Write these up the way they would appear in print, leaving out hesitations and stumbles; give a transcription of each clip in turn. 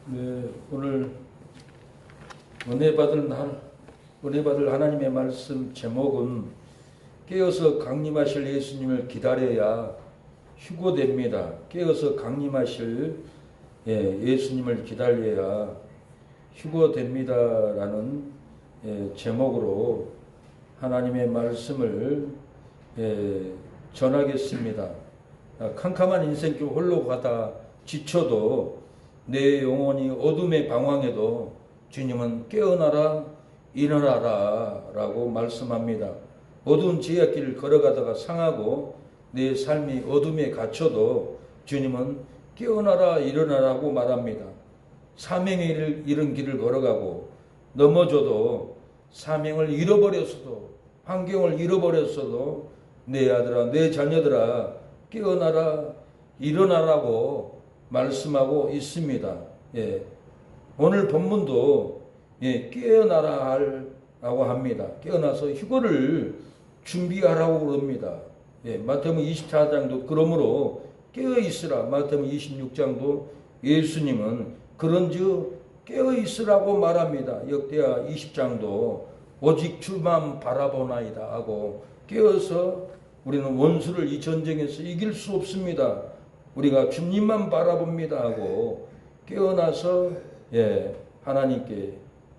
네, 오늘 은혜 받을 하나님의 말씀 제목은 깨어서 강림하실 예수님을 기다려야 휴고됩니다. 깨어서 강림하실 예수님을 기다려야 휴고됩니다라는 제목으로 하나님의 말씀을 전하겠습니다. 캄캄한 인생길 홀로 가다 지쳐도 내 영혼이 어둠에 방황해도 주님은 깨어나라 일어나라 라고 말씀합니다. 어두운 지하길을 걸어가다가 상하고 내 삶이 어둠에 갇혀도 주님은 깨어나라 일어나라고 말합니다. 사명의 이른 길을 걸어가고 넘어져도 사명을 잃어버렸어도 환경을 잃어버렸어도 내 아들아 내 자녀들아 깨어나라 일어나라고 말씀하고 있습니다. 오늘 본문도 깨어나라 하라고 합니다. 깨어나서 휴거를 준비하라고 그럽니다. 마태복음 24장도 그러므로 깨어있으라. 마태복음 26장도 예수님은 그런즉 깨어있으라고 말합니다. 역대하 20장도 오직 주만 바라보나이다 하고 깨어서 우리는 원수를 이 전쟁에서 이길 수 없습니다. 우리가 주님만 바라봅니다 하고 깨어나서 하나님께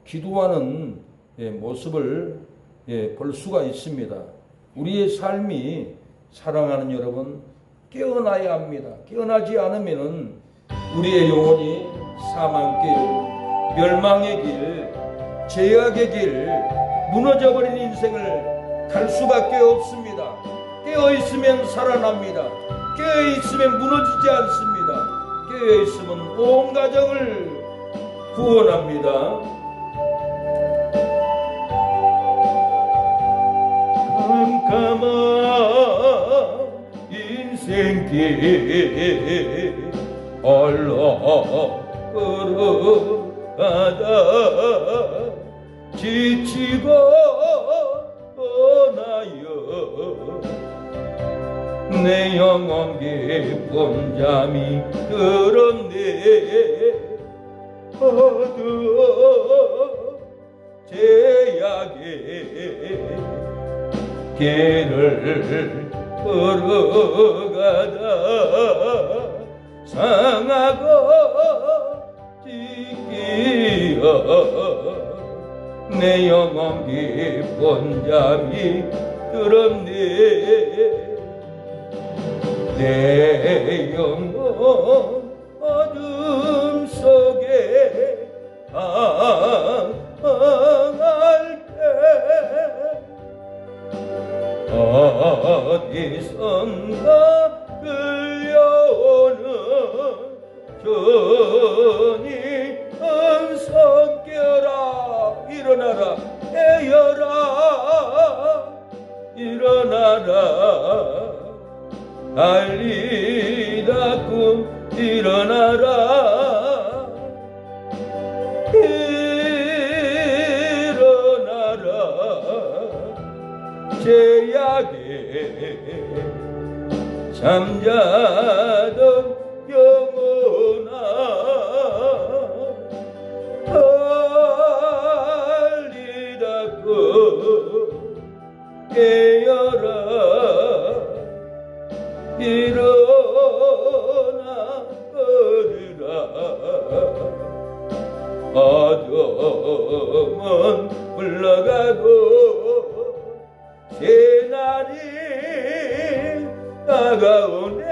기도하는 모습을 볼 수가 있습니다. 우리의 삶이 사랑하는 여러분 깨어나야 합니다. 깨어나지 않으면 우리의 영혼이 사망길, 멸망의 길, 죄악의 길, 무너져버린 인생을 갈 수밖에 없습니다. 깨어있으면 살아납니다. 깨어있으면 무너지지 않습니다. 깨어있으면 온 가정을 구원합니다. 캄캄한 인생길 홀로 걸어가다 지치고 떠나요 내 영혼 깊은 잠이 들었네 어두운 죄악의 길을 걸어가다 상하고 찢기어 내 영혼 깊은 잠이 들었네 내 영혼 어둠 속에 방황할 때 어디선가 끌려오는 주님은 성결아 일어나라 깨어라 일어나라 달리다 꿈 일어나라 일어나라 죄악에 잠자던 영혼아 달리다 꿈 깨어라 일어나 걸으라 어둠은 흘러가고 새날이 다가오네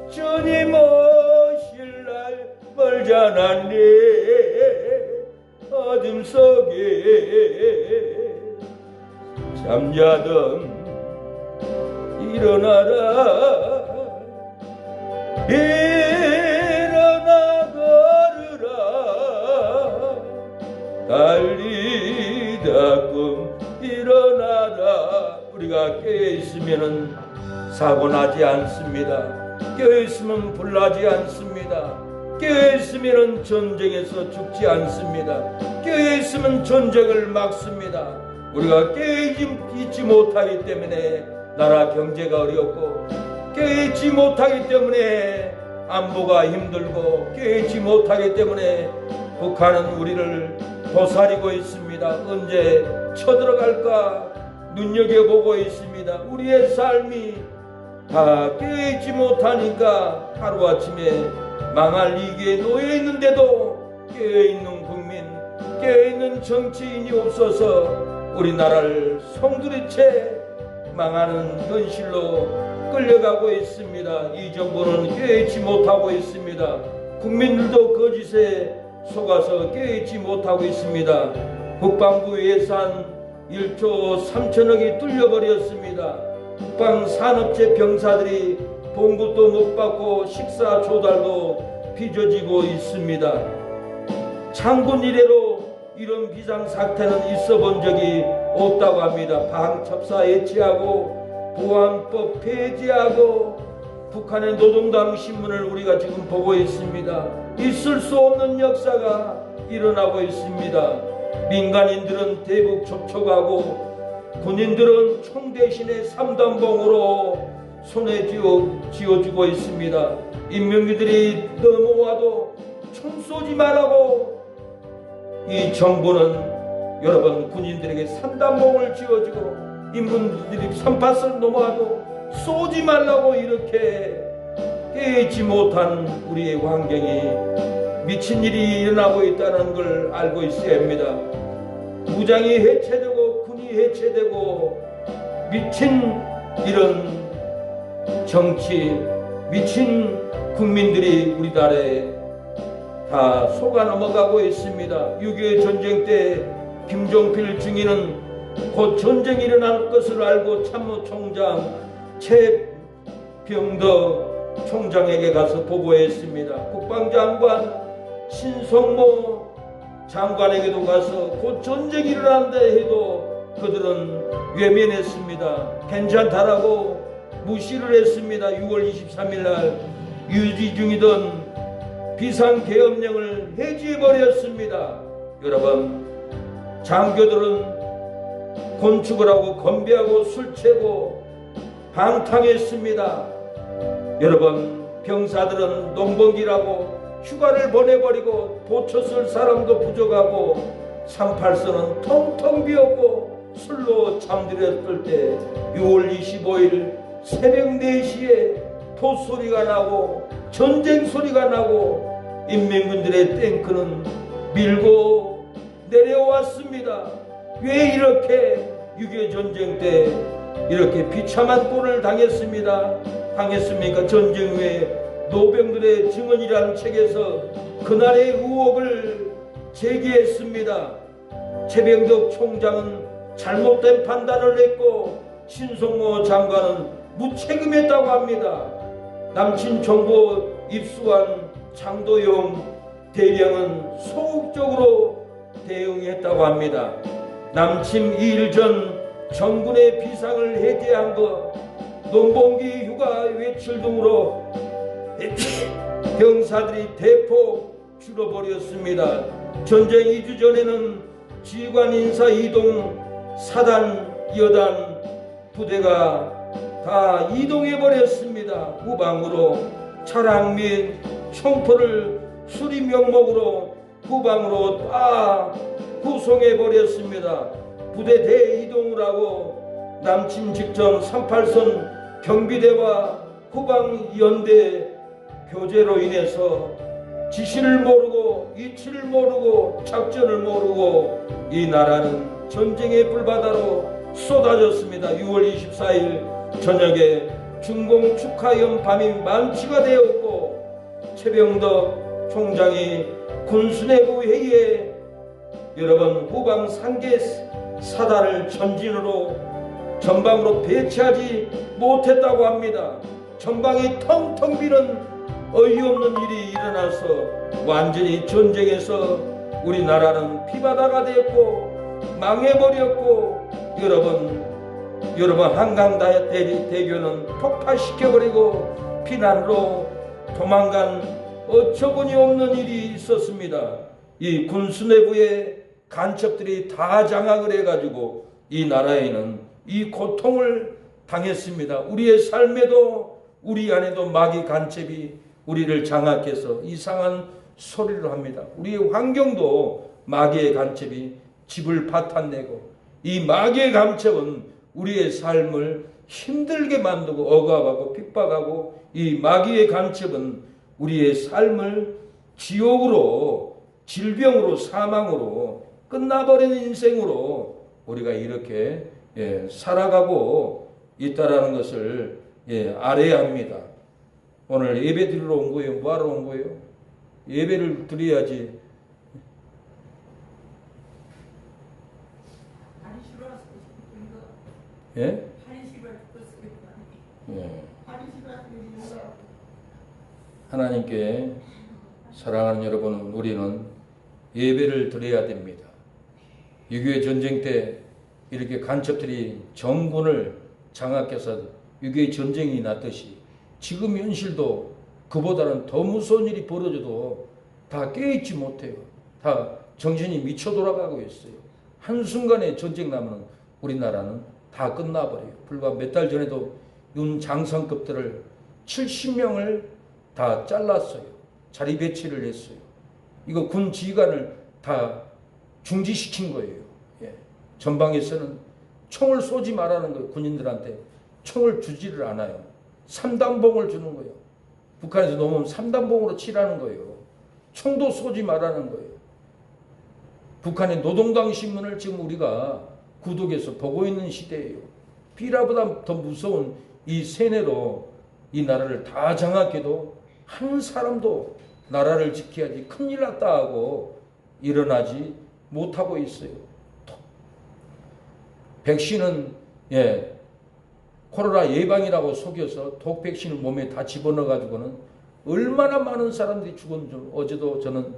주님 오실 날 멀지 않았네 어둠 속에 잠자던 일어나라 일어나 걸으라 달리다 꿈 일어나라 우리가 깨어있으면 사고나지 않습니다. 깨어있으면 불나지 않습니다. 깨어있으면 전쟁에서 죽지 않습니다. 깨어있으면 전쟁을 막습니다. 우리가 깨어있지 못하기 때문에 나라 경제가 어렵고 깨어있지 못하기 때문에 안보가 힘들고 깨어있지 못하기 때문에 북한은 우리를 도사리고 있습니다. 언제 쳐들어갈까 눈여겨보고 있습니다. 우리의 삶이 다 깨어있지 못하니까 하루아침에 망할 위기에 놓여있는데도 깨어있는 국민, 깨어있는 정치인이 없어서 우리나라를 송두리째 망하는 현실로 끌려가고 있습니다. 이 정부는 깨어있지 못하고 있습니다. 국민들도 거짓에 속아서 깨어있지 못하고 있습니다. 국방부 예산 1조 3천억이 뚫려버렸습니다. 국방산업체 병사들이 봉급도 못 받고 식사 조달도 빚어지고 있습니다. 창군 이래로 이런 비상사태는 있어본 적이 없다고 합니다. 방첩사 해체하고 보안법 폐지하고 북한의 노동당 신문을 우리가 지금 보고 있습니다. 있을 수 없는 역사가 일어나고 있습니다. 민간인들은 대북 접촉하고 군인들은 총 대신에 3단봉으로 손에 쥐어주고 있습니다. 인명기들이 넘어와도 총 쏘지 말라고 이 정부는 여러분 군인들에게 3단봉을 쥐어주고 인민들이 3팟을 넘어와도 쏘지 말라고 이렇게 깨지 못한 우리의 환경이 미친 일이 일어나고 있다는 걸 알고 있어야 합니다. 무장이 해체되고 군이 해체되고 미친 이런 정치, 미친 국민들이 우리나라에 다 속아 넘어가고 있습니다. 6.25 전쟁 때 김종필 중위는 곧 전쟁이 일어날 것을 알고 참모총장 최병덕 총장에게 가서 보고했습니다. 국방장관 신성모 장관에게도 가서 곧 전쟁이 일어난다 해도 그들은 외면했습니다. 괜찮다라고 무시를 했습니다. 6월 23일 날 유지 중이던 비상계엄령을 해지해버렸습니다. 여러분, 장교들은 건축을 하고 건배하고 술채고 방탕했습니다. 여러분, 병사들은 농번기라고 휴가를 보내버리고 보초 쓸 사람도 부족하고 38선은 텅텅 비었고 술로 잠들었을 때 6월 25일 새벽 4시에 폿소리가 나고 전쟁 소리가 나고 인민군들의 탱크는 밀고 내려왔습니다. 왜 이렇게 6.25 전쟁 때 이렇게 비참한 꼴을 당했습니까? 전쟁 후에 노병들의 증언이라는 책에서 그날의 의혹을 제기했습니다. 최병덕 총장은 잘못된 판단을 했고 신성모 장관은 무책임했다고 합니다. 남친 정보 입수한 장도영 대령은 소극적으로 대응했다고 합니다. 남침 2일 전 정군의 비상을 해제한 것, 농번기 휴가 외출 등으로 병사들이 대폭 줄어버렸습니다. 전쟁 2주 전에는 지휘관 인사 이동 사단, 여단 부대가 다 이동해버렸습니다. 후방으로 차량 및 총포를 수리 명목으로 후방으로 다 구송해버렸습니다. 부대 대이동을 하고 남침 직전 38선 경비대와 후방연대 교제로 인해서 지시를 모르고 이치를 모르고 작전을 모르고 이 나라는 전쟁의 불바다로 쏟아졌습니다. 6월 24일 저녁에 준공 축하연 밤이 만취가 되었고 최병덕 총장이 군수내부 회의에 여러분 후방 3개 사단을 전방으로 배치하지 못했다고 합니다. 전방이 텅텅 비는 어이없는 일이 일어나서 완전히 전쟁에서 우리나라는 피바다가 됐고 망해버렸고 여러분 한강대교는 폭파시켜버리고 피난으로 도망간 어처구니 없는 일이 있었습니다. 이 군수 내부의 간첩들이 다 장악을 해가지고 이 나라에는 이 고통을 당했습니다. 우리의 삶에도 우리 안에도 마귀 간첩이 우리를 장악해서 이상한 소리를 합니다. 우리의 환경도 마귀의 간첩이 집을 파탄내고, 이 마귀의 간첩은 우리의 삶을 힘들게 만들고 억압하고 핍박하고, 이 마귀의 간첩은 우리의 삶을 지옥으로, 질병으로, 사망으로, 끝나버리는 인생으로 우리가 이렇게 살아가고 있다라는 것을 알아야 합니다. 오늘 예배 드리러 온 거예요? 뭐하러 온 거예요? 예배를 드려야지. 예? 하나님께 사랑하는 여러분, 우리는 예배를 드려야 됩니다. 6.25 전쟁 때 이렇게 간첩들이 정군을 장악해서 6.25 전쟁이 났듯이 지금 현실도 그보다는 더 무서운 일이 벌어져도 다 깨있지 못해요. 다 정신이 미쳐 돌아가고 있어요. 한순간에 전쟁 나면 우리나라는 다 끝나버려요. 불과 몇 달 전에도 윤 장성급들을 70명을 다 잘랐어요. 자리 배치를 했어요. 이거 군 지휘관을 다 중지시킨 거예요. 전방에서는 총을 쏘지 말라는 거예요. 군인들한테 총을 주지를 않아요. 3단봉을 주는 거예요. 북한에서 넘으면 3단봉으로 치라는 거예요. 총도 쏘지 말라는 거예요. 북한의 노동당 신문을 지금 우리가 구독해서 보고 있는 시대예요. 비라보다 더 무서운 이 세뇌로 이 나라를 다 장악해도 한 사람도 나라를 지켜야지 큰일 났다 하고 일어나지 못하고 있어요. 백신은 코로나 예방이라고 속여서 독 백신을 몸에 다 집어넣어 가지고는 얼마나 많은 사람들이 죽었는지, 어제도 저는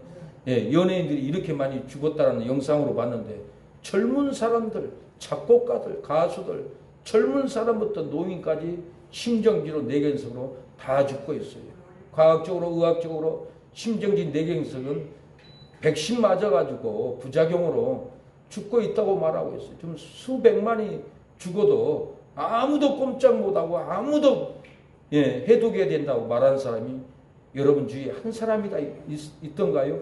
연예인들이 이렇게 많이 죽었다는 영상으로 봤는데, 젊은 사람들, 작곡가들, 가수들, 젊은 사람부터 노인까지 심정지로 뇌경색으로 다 죽고 있어요. 과학적으로, 의학적으로 심정지 뇌경색은 백신 맞아가지고 부작용으로 죽고 있다고 말하고 있어요. 좀 수백만이 죽어도 아무도 꼼짝 못하고 아무도 해독해야 된다고 말하는 사람이 여러분 주위에 한 사람이다 있던가요?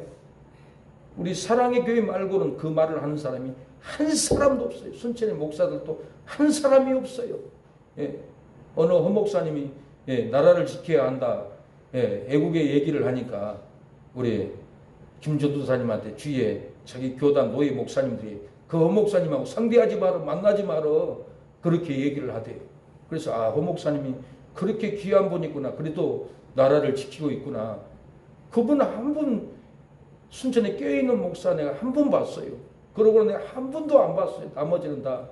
우리 사랑의 교회 말고는 그 말을 하는 사람이 한 사람도 없어요. 순천의 목사들도 한 사람이 없어요. 어느 허 목사님이 나라를 지켜야 한다, 애국의 얘기를 하니까 우리 김전도사님한테 주위에 자기 교단 노예 목사님들이 그 허 목사님하고 상대하지 마라, 만나지 마라, 그렇게 얘기를 하대요. 그래서 허 목사님이 그렇게 귀한 분이구나, 그래도 나라를 지키고 있구나. 그분 한 분, 순천에 껴있는 목사 내가 한 분 봤어요. 그러고는 내가 한 분도 안 봤어요. 나머지는 다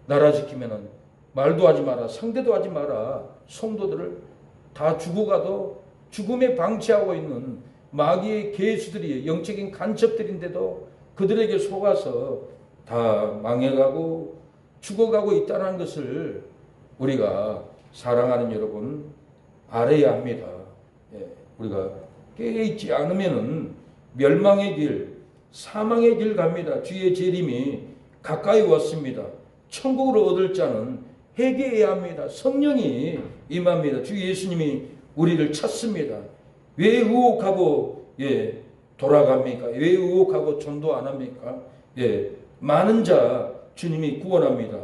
나라 지키면은 말도 하지 마라, 상대도 하지 마라, 성도들을 다 죽어가도 죽음에 방치하고 있는 마귀의 개수들이 영적인 간첩들인데도 그들에게 속아서 다 망해가고 죽어가고 있다는 것을 우리가 사랑하는 여러분 알아야 합니다. 우리가 깨있지 않으면은 멸망의 길, 사망의 길 갑니다. 주의 재림이 가까이 왔습니다. 천국을 얻을 자는 회개해야 합니다. 성령이 임합니다. 주 예수님이 우리를 찾습니다. 왜 의혹하고 돌아갑니까? 왜 의혹하고 전도 안 합니까? 많은 자 주님이 구원합니다.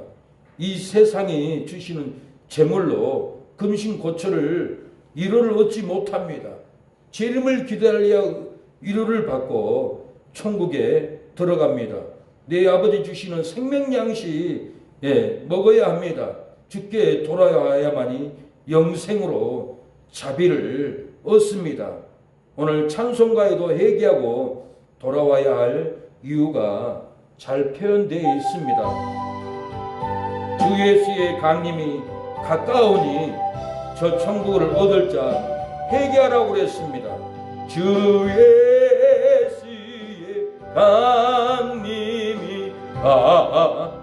이 세상이 주시는 재물로 금신고초를 위로를 얻지 못합니다. 재림을 기다려야 위로를 받고 천국에 들어갑니다. 내 아버지 주시는 생명양식 먹어야 합니다. 주께 돌아와야만이 영생으로 자비를 얻습니다. 오늘 찬송가에도 회개하고 돌아와야 할 이유가 잘 표현되어 있습니다. 주 예수의 강림이 가까우니 저 천국을 얻을 자 회개하라고 그랬습니다. 주 예수의 강림이 가까우니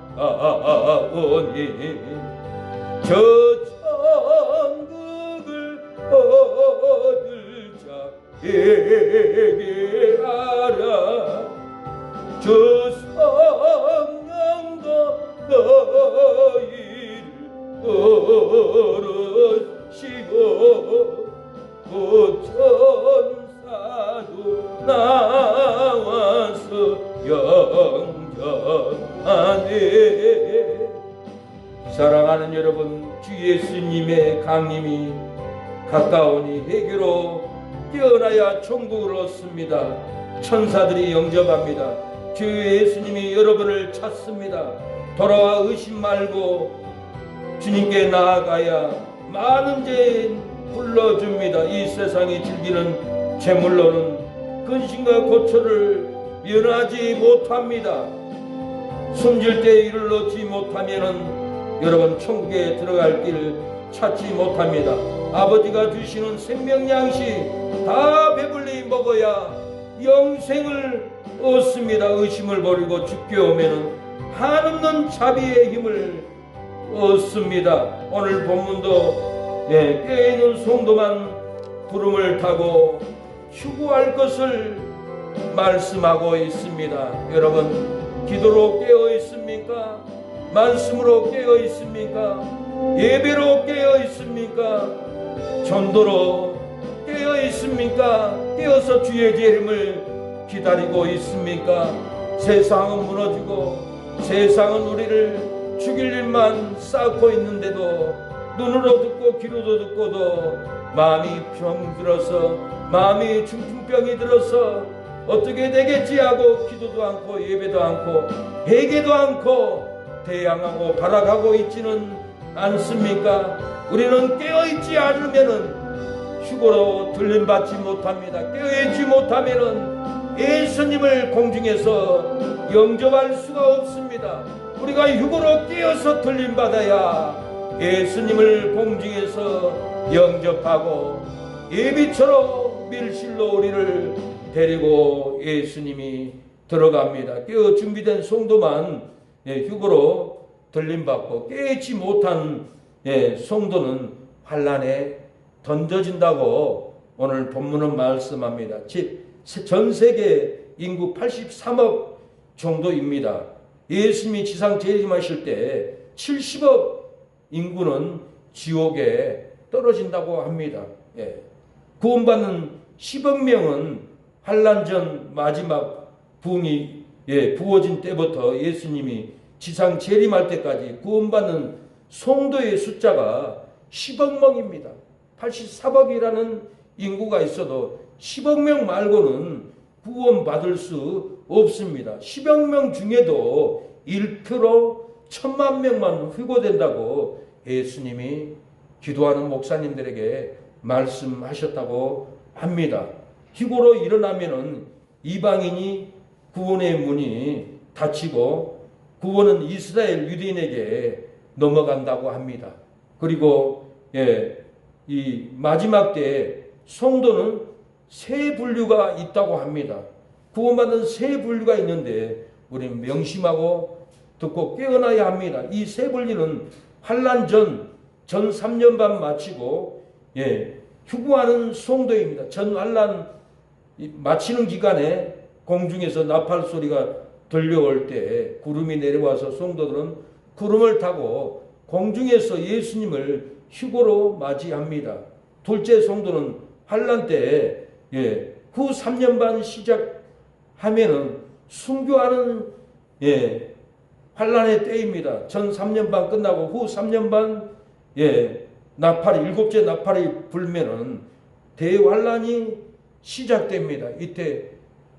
저 천국을 얻을 자 회개하라. 주 성령도 너희를 걸으시고 주 예수님의 강림이 가까우니 해교로 깨어나야 천국을 얻습니다. 천사들이 영접합니다. 주 예수님이 여러분을 찾습니다. 돌아와 의심 말고 주님께 나아가야 많은 죄인 불러줍니다. 이 세상이 즐기는 재물로는 근심과 고초를 면하지 못합니다. 숨질 때 이를 얻지 못하면은 여러분 천국에 들어갈 길을 찾지 못합니다. 아버지가 주시는 생명 양식 다 배불리 먹어야 영생을 얻습니다. 의심을 버리고 죽게 오면은 한없는 자비의 힘을 얻습니다. 오늘 본문도 깨어있는 성도만 구름을 타고 휴구할 것을 말씀하고 있습니다. 여러분 기도로 깨어 있습니까? 말씀으로 깨어 있습니까? 예배로 깨어 있습니까? 전도로 깨어 있습니까? 깨어서 주의 재림을 기다리고 있습니까? 세상은 무너지고 세상은 우리를 죽일 일만 쌓고 있는데도 눈으로 듣고 귀로도 듣고도 마음이 병들어서 마음이 중풍병이 들어서 어떻게 되겠지 하고 기도도 않고 예배도 않고 회개도 않고 대항하고 발악하고 있지는 않습니까? 우리는 깨어있지 않으면은 휴거로 들림받지 못합니다. 깨어있지 못하면은 예수님을 공중에서 영접할 수가 없습니다. 우리가 휴거로 깨어서 들림받아야 예수님을 공중에서 영접하고 예비처럼 밀실로 우리를 데리고 예수님이 들어갑니다. 깨어 준비된 성도만 휴거로 들림받고 깨어있지 못한 성도는 환난에 던져진다고 오늘 본문은 말씀합니다. 전 세계 인구 83억 정도입니다. 예수님이 지상 재림하실 때 70억 인구는 지옥에 떨어진다고 합니다. 구원받는 10억 명은 환난 전 마지막 부흥이 부어진 때부터 예수님이 지상 재림할 때까지 구원받는 성도의 숫자가 10억 명입니다. 83억이라는 인구가 있어도 10억 명 말고는 구원받을 수 없습니다. 10억 명 중에도 1% 1000만 명만 회고된다고 예수님이 기도하는 목사님들에게 말씀하셨다고 합니다. 희고로 일어나면은 이방인이 구원의 문이 닫히고 구원은 이스라엘 유대인에게 넘어간다고 합니다. 그리고 이 마지막 때에 성도는 세 분류가 있다고 합니다. 구원받은 세 분류가 있는데 우리는 명심하고 듣고 깨어나야 합니다. 이 세 분류는 환난 전 3년 반 마치고 휴구하는 성도입니다. 전 환난 마치는 기간에 공중에서 나팔 소리가 들려올 때 구름이 내려와서 성도들은 구름을 타고 공중에서 예수님을 휴거로 맞이합니다. 둘째 성도는 환난 때 후 3년 반 시작하면은 순교하는 환난의 때입니다. 전 3년 반 끝나고 후 3년 반 나팔이 일곱째 나팔이 불면은 대환난이 시작됩니다. 이때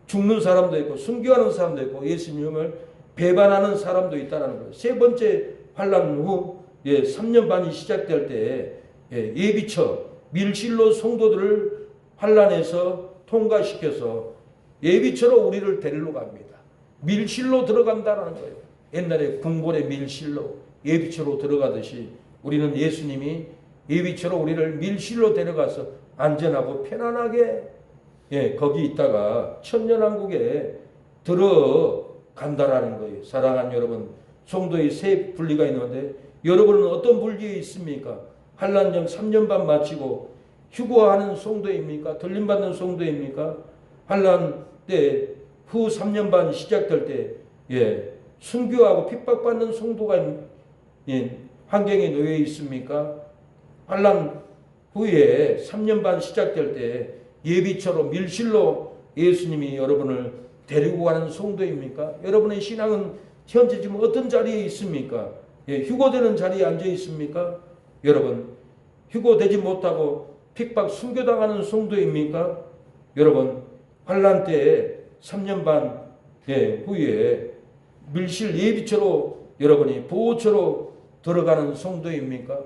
죽는 사람도 있고 순교하는 사람도 있고 예수님을 배반하는 사람도 있다는 거예요. 세 번째 환난 후 3년 반이 시작될 때 예비처 밀실로 성도들을 환난에서 통과시켜서 예비처로 우리를 데리러 갑니다. 밀실로 들어간다는 거예요. 옛날에 궁궐의 밀실로 예비처로 들어가듯이 우리는 예수님이 예비처로 우리를 밀실로 데려가서 안전하고 편안하게 거기 있다가 천년왕국에 들어간다라는 거예요. 사랑하는 여러분, 성도의 세 분리가 있는데 여러분은 어떤 분리에 있습니까? 환난 전 3년 반 마치고 휴거하는 성도입니까? 들림받는 성도입니까? 환난 때 후 3년 반 시작될 때 순교하고 핍박받는 성도가 환경에 놓여 있습니까? 환난 후에 3년 반 시작될 때 예비처럼 밀실로 예수님이 여러분을 데리고 가는 성도입니까? 여러분의 신앙은 현재 지금 어떤 자리에 있습니까? 휴거되는 자리에 앉아 있습니까? 여러분 휴고되지 못하고 핍박 순교당하는 성도입니까? 여러분 환란 때에 3년 반 후에 밀실 예비처로 여러분이 보호처로 들어가는 성도입니까?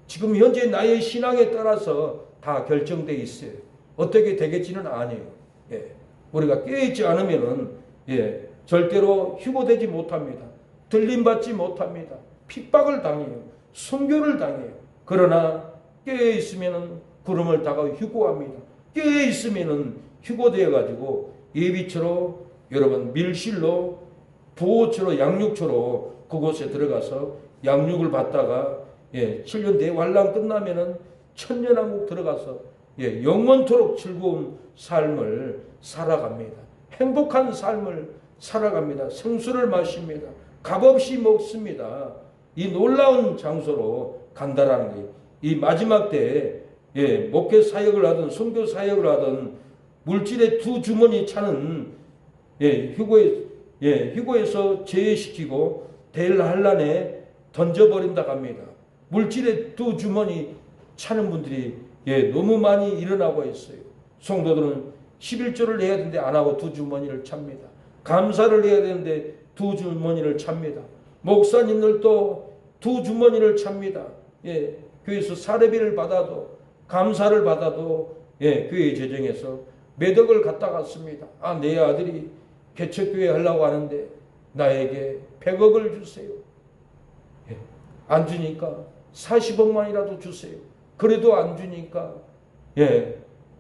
지금 현재 나의 신앙에 따라서 다 결정되어 있어요. 어떻게 되겠지는 아니에요. 우리가 깨어있지 않으면은 절대로 휴고되지 못합니다. 들림받지 못합니다. 핍박을 당해요. 순교를 당해요. 그러나 깨어있으면은 구름을 타고 휴고합니다. 깨어있으면은 휴고되어 가지고 예비처로 여러분 밀실로 보호처로 양육처로 그곳에 들어가서 양육을 받다가 7년 대환란 끝나면은 천년왕국 들어가서 영원토록 즐거운 삶을 살아갑니다. 행복한 삶을 살아갑니다. 생수를 마십니다. 값없이 먹습니다. 이 놀라운 장소로 간다라는 게 이 마지막 때에 목회 사역을 하든 선교 사역을 하든 물질의 두 주머니 차는 휴고에서 제외시키고 대환란에 던져버린다 합니다. 물질의 두 주머니 차는 분들이 너무 많이 일어나고 있어요. 성도들은 11조를 해야 되는데 안 하고 두 주머니를 찹니다. 감사를 해야 되는데 두 주머니를 찹니다. 목사님들도 두 주머니를 찹니다. 교회에서 사례비를 받아도 감사를 받아도 교회 재정에서 몇 억을 갖다 갔습니다. 내 아들이 개척교회 하려고 하는데 나에게 100억을 주세요. 안 주니까 40억만이라도 주세요. 그래도 안 주니까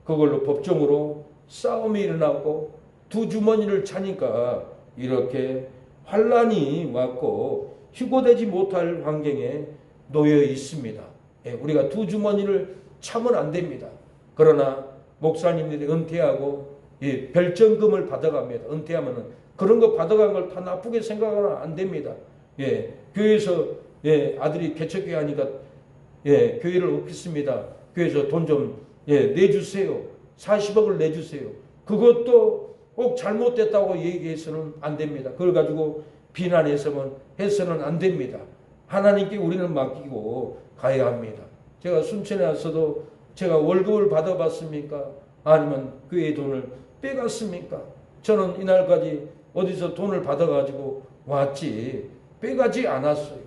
그걸로 법정으로 싸움이 일어나고 두 주머니를 차니까 이렇게 환란이 왔고 휴고되지 못할 환경에 놓여 있습니다. 우리가 두 주머니를 차면 안 됩니다. 그러나 목사님들이 은퇴하고 별점금을 받아갑니다. 은퇴하면은 그런 거 받아간 걸 다 나쁘게 생각하면 안 됩니다. 교회에서 아들이 개척교회 하니까 교회를 얻겠습니다. 교회에서 돈 좀 내주세요. 40억을 내주세요. 그것도 꼭 잘못됐다고 얘기해서는 안 됩니다. 그걸 가지고 비난해서는 안 됩니다. 하나님께 우리는 맡기고 가야 합니다. 제가 순천에 와서도 제가 월급을 받아봤습니까? 아니면 교회의 돈을 빼갔습니까? 저는 이날까지 어디서 돈을 받아가지고 왔지 빼가지 않았어요.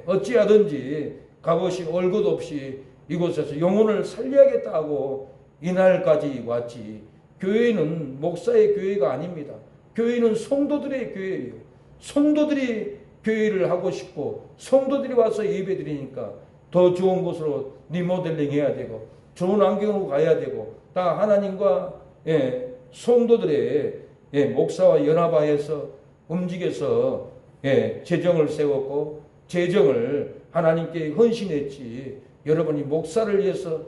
어찌하든지 값없이 월급 없이 이곳에서 영혼을 살려야겠다고 이날까지 왔지. 교회는 목사의 교회가 아닙니다. 교회는 성도들의 교회예요. 성도들이 교회를 하고 싶고 성도들이 와서 예배드리니까 더 좋은 곳으로 리모델링 해야 되고 좋은 환경으로 가야 되고 다 하나님과 성도들의 목사와 연합하여서 움직여서 재정을 세웠고 재정을 하나님께 헌신했지. 여러분이 목사를 위해서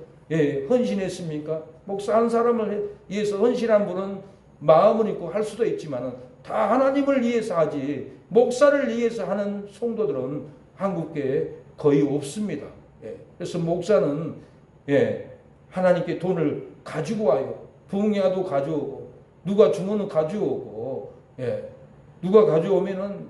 헌신했습니까? 목사 한 사람을 위해서 헌신한 분은 마음은 있고 할 수도 있지만 다 하나님을 위해서 하지 목사를 위해서 하는 성도들은 한국에 거의 없습니다. 그래서 목사는 하나님께 돈을 가지고 와요. 부흥회도 가져오고 누가 주문은 가져오고 누가 가져오면은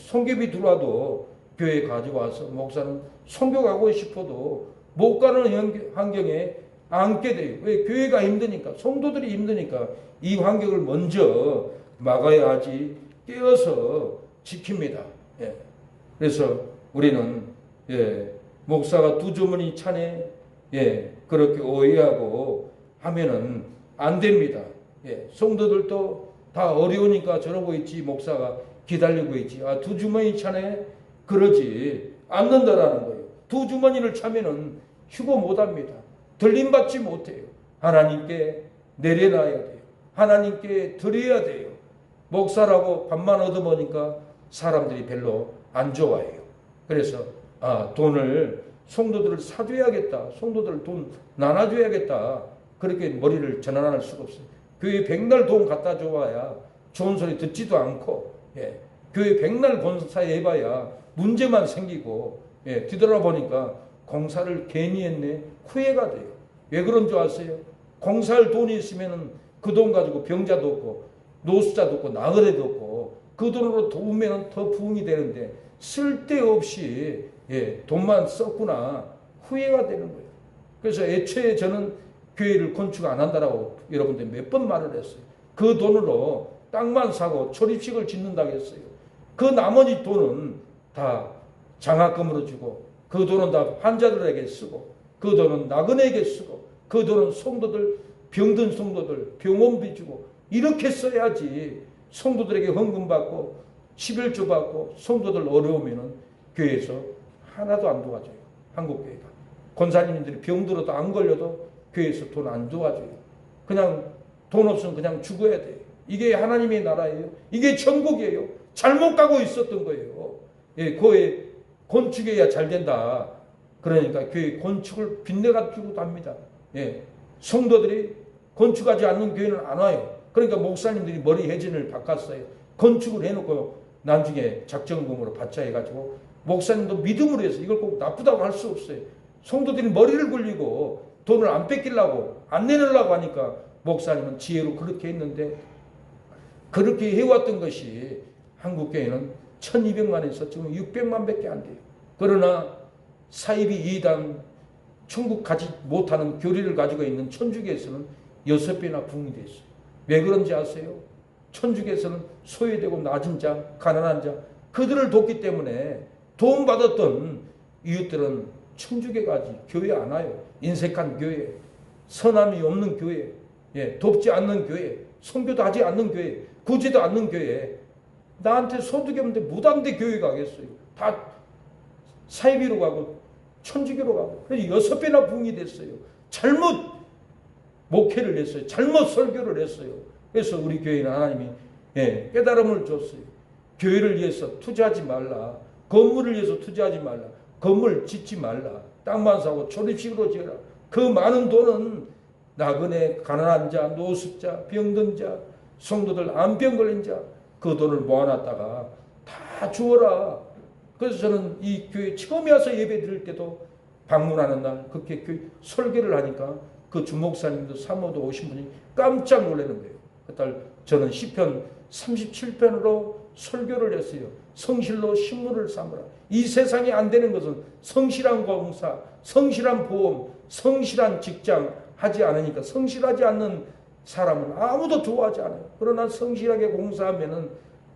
성교비 들어와도 교회에 가져와서 목사는 성교 가고 싶어도 못 가는 환경에 앉게 돼요. 왜? 교회가 힘드니까 성도들이 힘드니까 이 환경을 먼저 막아야 하지 깨어서 지킵니다. 그래서 우리는 목사가 두 주머니 차네 그렇게 오해하고 하면은 안 됩니다. 성도들도 다 어려우니까 저러고 있지 목사가 기다리고 있지. 두 주머니 차네 그러지 않는다라는 거예요. 두 주머니를 차면은 휴고 못합니다. 들림받지 못해요. 하나님께 내려놔야 돼요. 하나님께 드려야 돼요. 목사라고 밥만 얻어먹으니까 사람들이 별로 안 좋아해요. 그래서 돈을 성도들을 사줘야겠다. 성도들 돈 나눠줘야겠다. 그렇게 머리를 전환할 수가 없어요. 교회 백날 돈 갖다 줘봐야 좋은 소리 듣지도 않고 교회 백날 권사에 해봐야 문제만 생기고 뒤돌아보니까 공사를 괜히 했네 후회가 돼요. 왜 그런 줄 아세요? 공사할 돈이 있으면 그 돈 가지고 병자도 없고 노숙자도 없고 나그네도 없고 그 돈으로 도우면 더 부흥이 되는데 쓸데없이 돈만 썼구나 후회가 되는 거예요. 그래서 애초에 저는 교회를 건축 안 한다라고 여러분들 몇 번 말을 했어요. 그 돈으로 땅만 사고 초립식을 짓는다고 했어요. 그 나머지 돈은 다 장학금으로 주고 그 돈은 다 환자들에게 쓰고 그 돈은 나그네에게 쓰고 그 돈은 성도들 병든 성도들 병원비 주고 이렇게 써야지. 성도들에게 헌금 받고 11조 받고 성도들 어려우면은 교회에서 하나도 안 도와줘요. 한국교회가. 권사님들이 병들어도 안 걸려도 교회에서 돈 안 도와줘요. 그냥 돈 없으면 그냥 죽어야 돼요. 이게 하나님의 나라예요. 이게 천국이에요. 잘못 가고 있었던 거예요. 교회 건축해야 잘 된다. 그러니까 교회 건축을 빚내가지고도 합니다. 성도들이 건축하지 않는 교회는 안 와요. 그러니까 목사님들이 머리 회전을 바꿨어요. 건축을 해놓고 나중에 작정금으로 받자 해가지고 목사님도 믿음으로 해서 이걸 꼭 나쁘다고 할 수 없어요. 성도들이 머리를 굴리고 돈을 안 뺏기려고 안 내놓으려고 하니까 목사님은 지혜로 그렇게 했는데 그렇게 해왔던 것이 한국교회는 1200만에서 지금 600만 밖에 안 돼요. 그러나 사이비 2단 천국 가지 못하는 교리를 가지고 있는 천주교에서는 6배나 부흥이 됐어요. 왜 그런지 아세요? 천주교에서는 소외되고 낮은 자, 가난한 자 그들을 돕기 때문에 도움받았던 이웃들은 천주교까지 교회 안 와요. 인색한 교회, 선함이 없는 교회, 돕지 않는 교회, 선교도 하지 않는 교회, 구제도 않는 교회. 나한테 소득이 없는데 무단대 교회 가겠어요. 다 사이비로 가고 천주교로 가고. 그래서 6배나 부흥이 됐어요. 잘못 목회를 했어요. 잘못 설교를 했어요. 그래서 우리 교회는 하나님이 깨달음을 줬어요. 교회를 위해서 투자하지 말라. 건물을 위해서 투자하지 말라. 건물 짓지 말라. 땅만 사고 초립식으로 지어라. 그 많은 돈은 나그네, 가난한 자, 노숙자, 병든 자, 성도들 암병 걸린 자 그 돈을 모아놨다가 다 주어라. 그래서 저는 이 교회 처음에 와서 예배 드릴 때도 방문하는 날 그렇게 교회 설교를 하니까 그 주목사님도 사모도 오신 분이 깜짝 놀라는 거예요. 그달 저는 시편 37편으로 설교를 했어요. 성실로 식물을 삼으라. 이 세상에 안 되는 것은 성실한 공사, 성실한 보험, 성실한 직장 하지 않으니까 성실하지 않는 사람은 아무도 좋아하지 않아요. 그러나 성실하게 공사하면은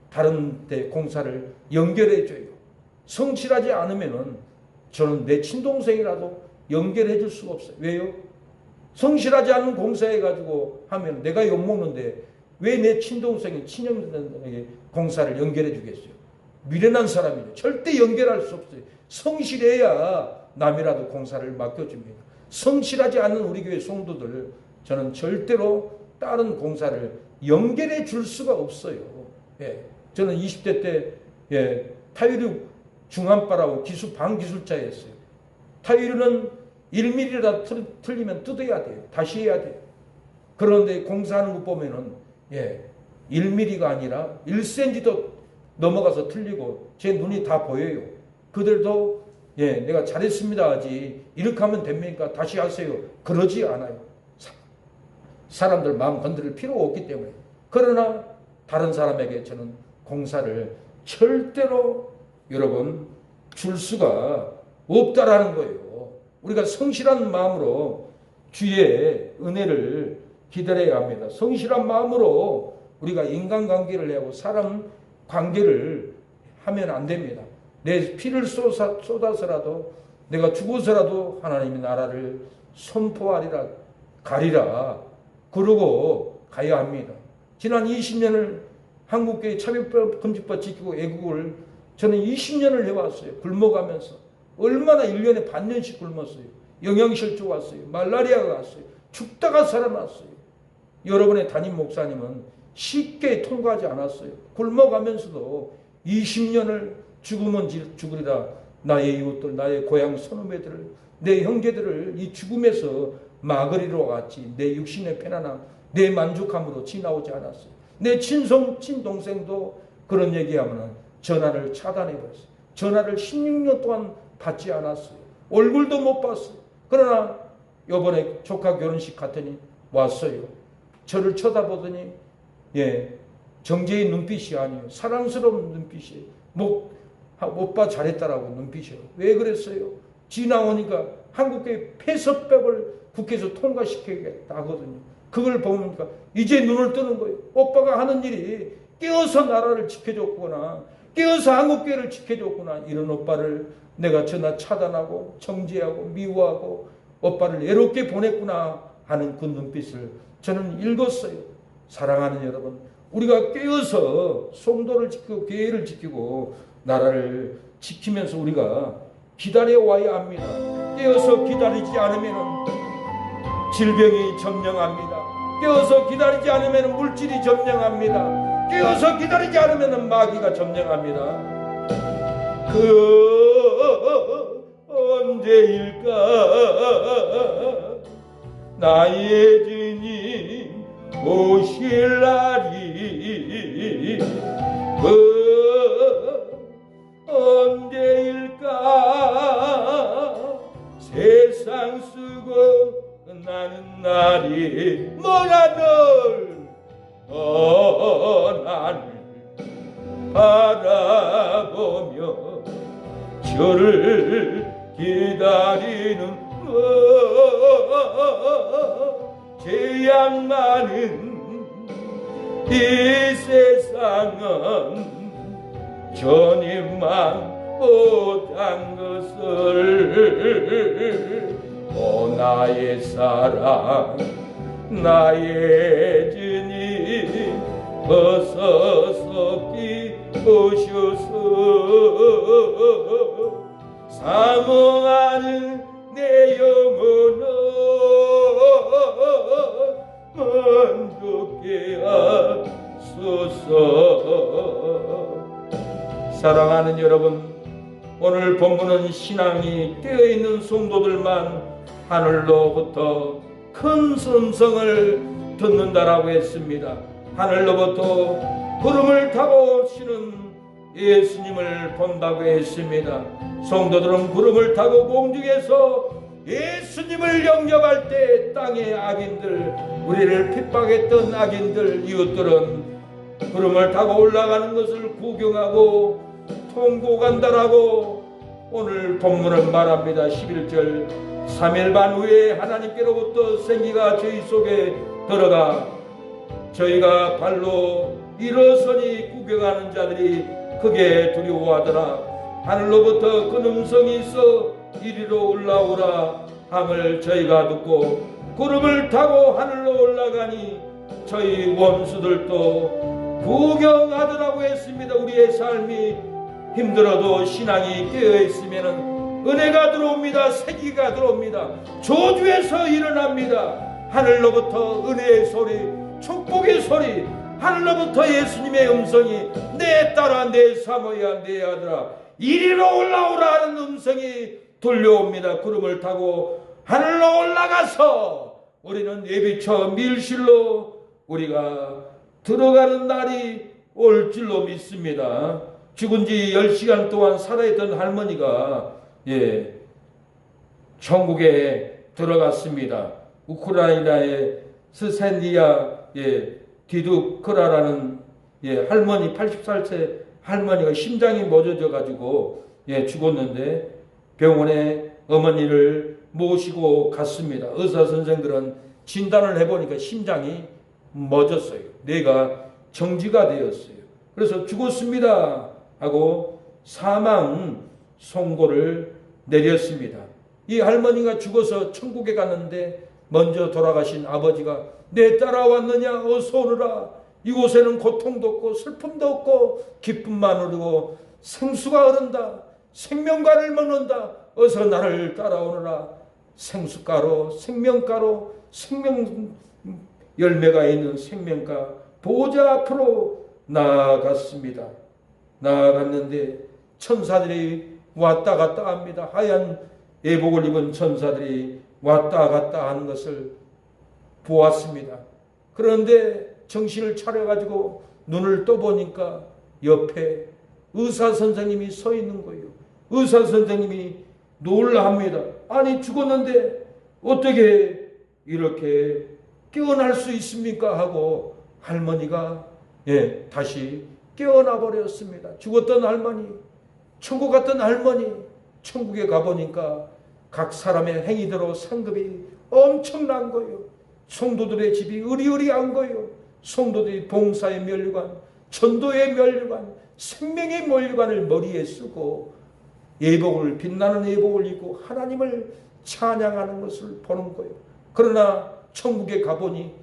다른 데 공사를 연결해 줘요. 성실하지 않으면은 저는 내 친동생이라도 연결해 줄 수가 없어요. 왜요? 성실하지 않은 공사해가지고 하면 내가 욕먹는데 왜 내 친동생이 친형들에게 공사를 연결해 주겠어요? 미련한 사람이죠. 절대 연결할 수 없어요. 성실해야 남이라도 공사를 맡겨줍니다. 성실하지 않는 우리 교회 성도들 저는 절대로 다른 공사를 연결해 줄 수가 없어요. 저는 20대 때 타이르 중한바라고 기술 방기술자였어요. 타이르는 1mm라도 틀리면 뜯어야 돼요. 다시 해야 돼요. 그런데 공사하는 거 보면은 1mm가 아니라 1cm도 넘어가서 틀리고 제 눈이 다 보여요. 그들도 내가 잘했습니다 하지 이렇게 하면 됩니까? 다시 하세요. 그러지 않아요. 사람들 마음 건드릴 필요가 없기 때문에. 그러나 다른 사람에게 저는 공사를 절대로 여러분 줄 수가 없다라는 거예요. 우리가 성실한 마음으로 주의 은혜를 기다려야 합니다. 성실한 마음으로 우리가 인간관계를 하고 사람 관계를 하면 안 됩니다. 내 피를 쏟아서라도 내가 죽어서라도 하나님의 나라를 선포하리라 가리라 그러고 가야 합니다. 지난 20년을 한국교회 차별법 금지법 지키고 애국을 저는 20년을 해왔어요. 굶어가면서 얼마나 1년에 반년씩 굶었어요. 영양실조 왔어요. 말라리아가 왔어요. 죽다가 살아났어요. 여러분의 담임 목사님은 쉽게 통과하지 않았어요. 굶어가면서도 20년을 죽으면 죽으리라 나의 이웃들, 나의 고향 선후배들을, 내 형제들을 이 죽음에서 막으리로 갔지 내 육신의 편안함, 내 만족함으로 지나오지 않았어요. 내 친동생도 그런 얘기하면 전화를 차단해버렸어요. 전화를 16년 동안 받지 않았어요. 얼굴도 못 봤어요. 그러나 이번에 조카 결혼식 갔더니 왔어요. 저를 쳐다보더니 정제의 눈빛이 아니에요. 사랑스러운 눈빛이에요. 오빠 잘했다라고 눈빛이요. 왜 그랬어요? 지나오니까 한국교회 폐쇄법을 국회에서 통과시키겠다 하거든요. 그걸 보니까 이제 눈을 뜨는 거예요. 오빠가 하는 일이 깨어서 나라를 지켜줬구나, 깨어서 한국교회를 지켜줬구나. 이런 오빠를 내가 전화 차단하고 정죄하고 미워하고 오빠를 외롭게 보냈구나 하는 그 눈빛을 저는 읽었어요. 사랑하는 여러분, 우리가 깨어서 성도를 지키고 교회를 지키고 나라를 지키면서 우리가 기다려와야 합니다. 깨어서 기다리지 않으면 질병이 점령합니다. 깨어서 기다리지 않으면 물질이 점령합니다. 깨어서 기다리지 않으면 마귀가 점령합니다. 그 언제일까 나의 주님 오실 날이, 그 언제일까 세상 쓰고 나는 날이 뭐라 널 나를 바라보며 저를 기다리는 죄악 많은 이 세상은 주님만 못한 것을, 오 나의 사랑 나의 주님 어서 속히 오셔서 사모하는 내 영혼을 만족해 하소서. 사랑하는 여러분, 오늘 본문은 신앙이 깨어있는 성도들만 하늘로부터 큰 음성을 듣는다라고 했습니다. 하늘로부터 구름을 타고 오시는 예수님을 본다고 했습니다. 성도들은 구름을 타고 공중에서 예수님을 영접할 때 땅의 악인들, 우리를 핍박했던 악인들, 이웃들은 구름을 타고 올라가는 것을 구경하고 통곡한다라고 오늘 본문은 말합니다. 11절 3일 반 후에 하나님께로부터 생기가 저희 속에 들어가 저희가 발로 일어서니 구경하는 자들이 크게 두려워하더라. 하늘로부터 큰 음성이 있어 이리로 올라오라 함을 저희가 듣고 구름을 타고 하늘로 올라가니 저희 원수들도 구경하더라고 했습니다. 우리의 삶이 힘들어도 신앙이 깨어있으면 은혜가 들어옵니다. 생기가 들어옵니다. 저주에서 일어납니다. 하늘로부터 은혜의 소리, 축복의 소리, 하늘로부터 예수님의 음성이 내 딸아 내 사모야 내 아들아 이리로 올라오라 하는 음성이 들려옵니다. 구름을 타고 하늘로 올라가서 우리는 예비처 밀실로 우리가 들어가는 날이 올 줄로 믿습니다. 죽은 지 10시간 동안 살아있던 할머니가 천국에 들어갔습니다. 우크라이나의 스센디아 디두크라라는 할머니, 80살째 할머니가 심장이 멎어져 가지고 죽었는데 병원에 어머니를 모시고 갔습니다. 의사 선생들은 진단을 해보니까 심장이 멎었어요. 뇌가 정지가 되었어요. 그래서 죽었습니다 하고 사망 선고를 내렸습니다. 이 할머니가 죽어서 천국에 갔는데 먼저 돌아가신 아버지가 내 따라왔느냐 어서 오너라. 이곳에는 고통도 없고 슬픔도 없고 기쁨만 흐르고 생수가 흐른다. 생명가를 먹는다. 어서 나를 따라오너라. 생수가로 생명가로 생명 열매가 있는 생명가 보좌 앞으로 나아갔습니다. 나아갔는데 천사들이 왔다 갔다 합니다. 하얀 예복을 입은 천사들이 왔다 갔다 하는 것을 보았습니다. 그런데 정신을 차려가지고 눈을 떠보니까 옆에 의사 선생님이 서 있는 거예요. 의사 선생님이 놀라합니다. 아니 죽었는데 어떻게 이렇게 깨어날 수 있습니까? 하고 할머니가 다시 깨어나 버렸습니다. 죽었던 할머니 천국 같은 할머니, 천국에 가보니까 각 사람의 행위대로 상급이 엄청난 거예요. 성도들의 집이 으리으리한 거예요. 성도들이 봉사의 면류관, 전도의 면류관, 생명의 면류관을 머리에 쓰고 예복을, 빛나는 예복을 입고 하나님을 찬양하는 것을 보는 거예요. 그러나 천국에 가보니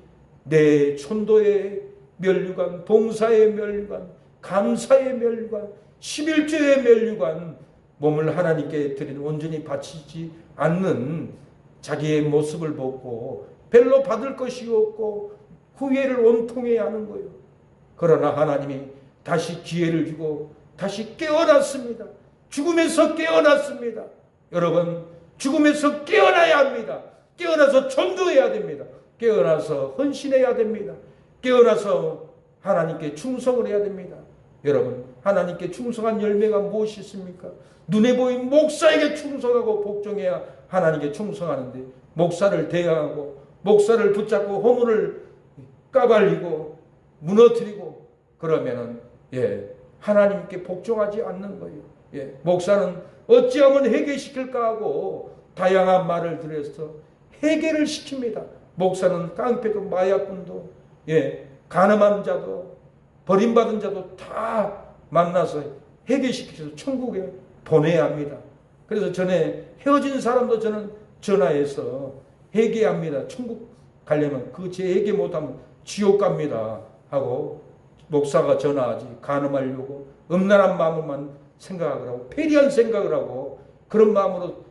내 전도의 면류관, 봉사의 면류관, 감사의 면류관, 11조의 면류관, 몸을 하나님께 드리는 온전히 바치지 않는 자기의 모습을 보고 별로 받을 것이 없고 후회를 온통해 하는 거예요. 그러나 하나님이 다시 기회를 주고 다시 깨어났습니다. 죽음에서 깨어났습니다. 여러분, 죽음에서 깨어나야 합니다. 깨어나서 전도해야 됩니다. 깨어나서 헌신해야 됩니다. 깨어나서 하나님께 충성을 해야 됩니다. 여러분, 하나님께 충성한 열매가 무엇이 있습니까? 눈에 보인 목사에게 충성하고 복종해야 하나님께 충성하는데, 목사를 대항하고 목사를 붙잡고 허물을 까발리고 무너뜨리고 그러면은 하나님께 복종하지 않는 거예요. 목사는 어찌하면 회개시킬까 하고 다양한 말을 들여서 회개를 시킵니다. 목사는 깡패도 마약꾼도 가늠한 자도 버림받은 자도 다 만나서 회개시켜서 천국에 보내야 합니다. 그래서 전에 헤어진 사람도 저는 전화해서 회개합니다. 천국 가려면 그 제 회개 못하면 지옥 갑니다 하고 목사가 전화하지. 가늠하려고 음란한 마음만 생각을 하고 패리한 생각을 하고 그런 마음으로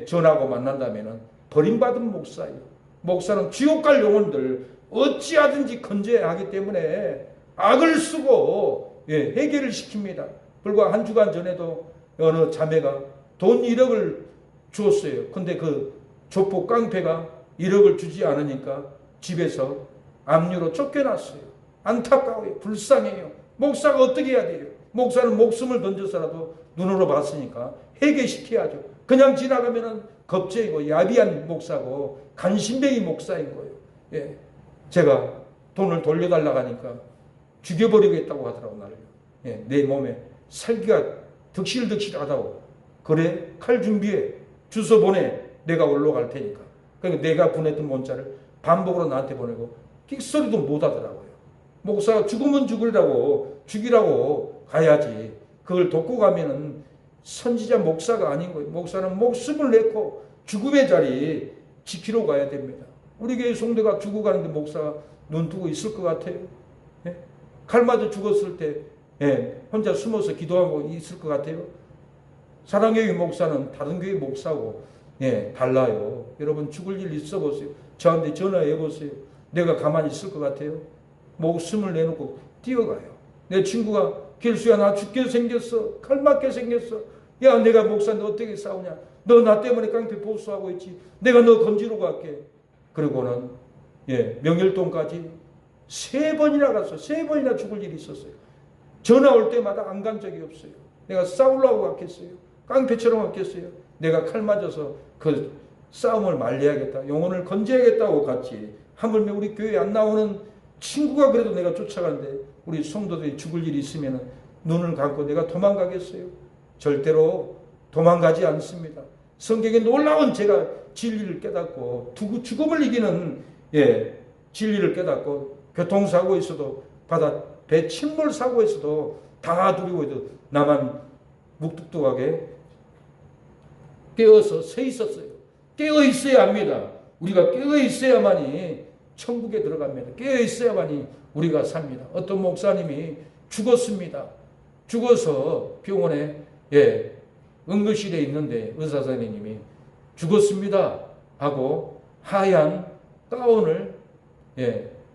전하고 만난다면 버림받은 목사예요. 목사는 지옥 갈 영혼들 어찌하든지 건져야 하기 때문에 악을 쓰고 회개를 시킵니다. 불과 한 주간 전에도 어느 자매가 돈 1억을 주었어요. 근데 그 조폭 깡패가 1억을 주지 않으니까 집에서 압류로 쫓겨났어요. 안타까워요. 불쌍해요. 목사가 어떻게 해야 돼요? 목사는 목숨을 던져서라도 눈으로 봤으니까 회개시켜야죠. 그냥 지나가면은 겁쟁이고 야비한 목사고 간신뱅이 목사인 거예요. 제가 돈을 돌려달라고 하니까 죽여버리겠다고 하더라고, 나를. 내 몸에 살기가 득실득실하다고. 그래, 칼 준비해. 주소 보내. 내가 올라갈 테니까. 그러니까 내가 보냈던 문자를 반복으로 나한테 보내고 끽소리도 못 하더라고요. 목사가 죽으면 죽이라고 가야지. 그걸 돕고 가면은 선지자 목사가 아닌 거예요. 목사는 목숨을 내고 죽음의 자리 지키러 가야 됩니다. 우리 교회 성도가 죽어가는데 목사가 눈 뜨고 있을 것 같아요? 칼 맞아 죽었을 때 혼자 숨어서 기도하고 있을 것 같아요? 사랑교회 목사는 다른 교회 목사고 달라요. 여러분, 죽을 일 있어 보세요. 저한테 전화해 보세요. 내가 가만히 있을 것 같아요? 목숨을 내놓고 뛰어가요. 내 친구가 길수야 나 죽게 생겼어. 칼 맞게 생겼어. 야, 내가 목사인데 어떻게 싸우냐. 너 나 때문에 깡패 보수하고 있지. 내가 너 건지러 갈게. 그리고는 명일동까지 3번이나 갔어. 3번이나 죽을 일이 있었어요. 전화 올 때마다 안 간 적이 없어요. 내가 싸우려고 갔겠어요? 깡패처럼 갔겠어요? 내가 칼 맞아서 그 싸움을 말려야겠다. 영혼을 건져야겠다고 갔지. 하물며 우리 교회에 안 나오는 친구가 그래도 내가 쫓아가는데 우리 성도들이 죽을 일이 있으면 눈을 감고 내가 도망가겠어요? 절대로 도망가지 않습니다. 성경에 놀라운 제가 진리를 깨닫고 죽음을 이기는 진리를 깨닫고 교통사고에서도 배 침몰 사고에서도 다 누리고 있어도 나만 묵뚝뚝하게 깨어서 서 있었어요. 깨어 있어야 합니다. 우리가 깨어 있어야만이 천국에 들어갑니다. 깨어 있어야만이 우리가 삽니다. 어떤 목사님이 죽었습니다. 죽어서 병원에 응급실에 있는데 의사 선생님이 죽었습니다 하고 하얀 가운을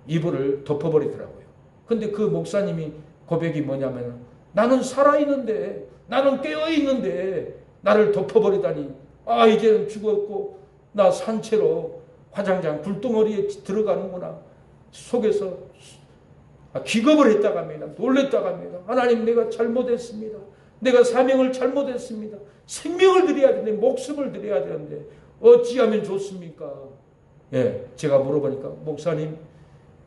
이불을 덮어버리더라고요. 근데 그 목사님이 고백이 뭐냐면 나는 살아있는데 나는 깨어있는데 나를 덮어버리다니 이제는 죽었고 나 산채로 화장장 불덩어리에 들어가는구나. 속에서 기겁을 했다고 합니다. 놀랬다고 합니다. 하나님, 내가 잘못했습니다. 내가 사명을 잘못했습니다. 생명을 드려야 되는데 목숨을 드려야 되는데 어찌하면 좋습니까? 제가 물어보니까 목사님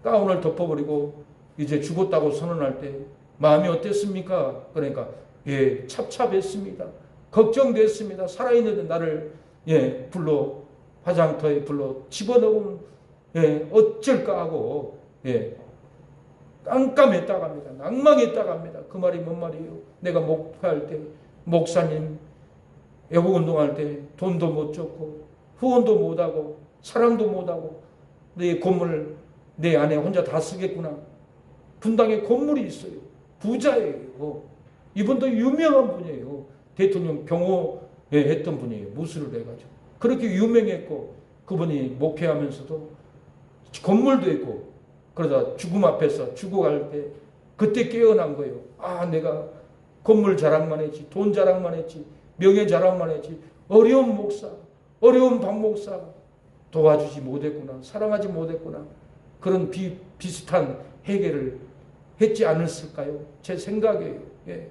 가운을 덮어버리고 이제 죽었다고 선언할 때 마음이 어땠습니까? 그러니까 예, 찹찹했습니다. 걱정됐습니다. 살아있는데 나를 예, 불러 화장터에 불러 집어넣으면 예, 어쩔까 하고 예, 깜깜했다고 합니다. 낭망했다고 합니다. 그 말이 뭔 말이에요? 내가 목회할 때 목사님 애국운동할 때 돈도 못 줬고 후원도 못하고 사랑도 못하고 내 건물 내 안에 혼자 다 쓰겠구나. 분당에 건물이 있어요. 부자예요. 이분도 유명한 분이에요. 대통령 경호에 했던 분이에요. 무술을 해가지고. 그렇게 유명했고 그분이 목회하면서도 건물도 있고 그러다 죽음 앞에서 죽어갈 때 그때 깨어난 거예요. 아, 내가 건물 자랑만 했지, 돈 자랑만 했지, 명예 자랑만 했지, 어려운 목사, 어려운 박 목사 도와주지 못했구나, 사랑하지 못했구나. 그런 비슷한 해결을 했지 않았을까요? 제 생각이에요. 예.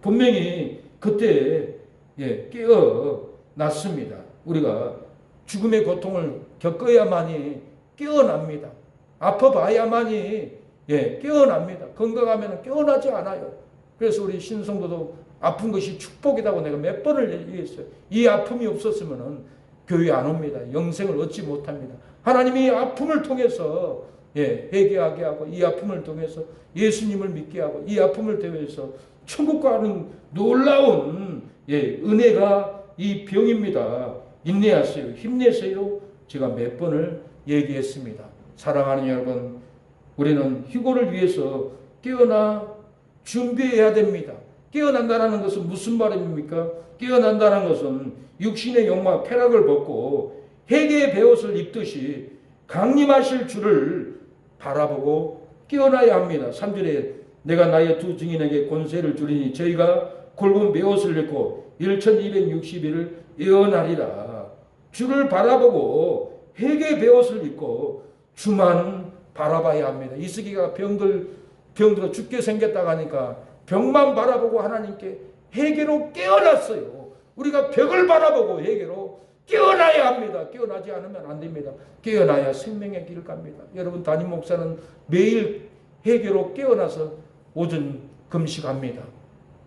분명히 그때 예, 깨어났습니다. 우리가 죽음의 고통을 겪어야만이 깨어납니다. 아파봐야만이 예, 깨어납니다. 건강하면 깨어나지 않아요. 그래서 우리 신성도도 아픈 것이 축복이라고 내가 몇 번을 얘기했어요. 이 아픔이 없었으면 교회 안 옵니다. 영생을 얻지 못합니다. 하나님이 아픔을 통해서 예, 회개하게 하고 이 아픔을 통해서 예수님을 믿게 하고 이 아픔을 통해서 천국 가는 놀라운 예, 은혜가 이 병입니다. 인내하세요. 힘내세요. 제가 몇 번을 얘기했습니다. 사랑하는 여러분, 우리는 휴고를 위해서 깨어나 준비해야 됩니다. 깨어난다는 것은 무슨 말입니까? 깨어난다는 것은 육신의 욕망, 쾌락을 벗고 회개의 베옷을 입듯이 강림하실 주를 바라보고 깨어나야 합니다. 3절에 내가 나의 두 증인에게 권세를 주리니 저희가 굵은 베옷을 입고 1260일을 예언하리라. 주를 바라보고 회개의 베옷을 입고 주만 바라봐야 합니다. 이스기가 병들어 죽게 생겼다고 하니까 병만 바라보고 하나님께 회개로 깨어났어요. 우리가 벽을 바라보고 회개로 깨어나야 합니다. 깨어나지 않으면 안 됩니다. 깨어나야 생명의 길을 갑니다. 여러분, 담임 목사는 매일 회개로 깨어나서 오전 금식합니다.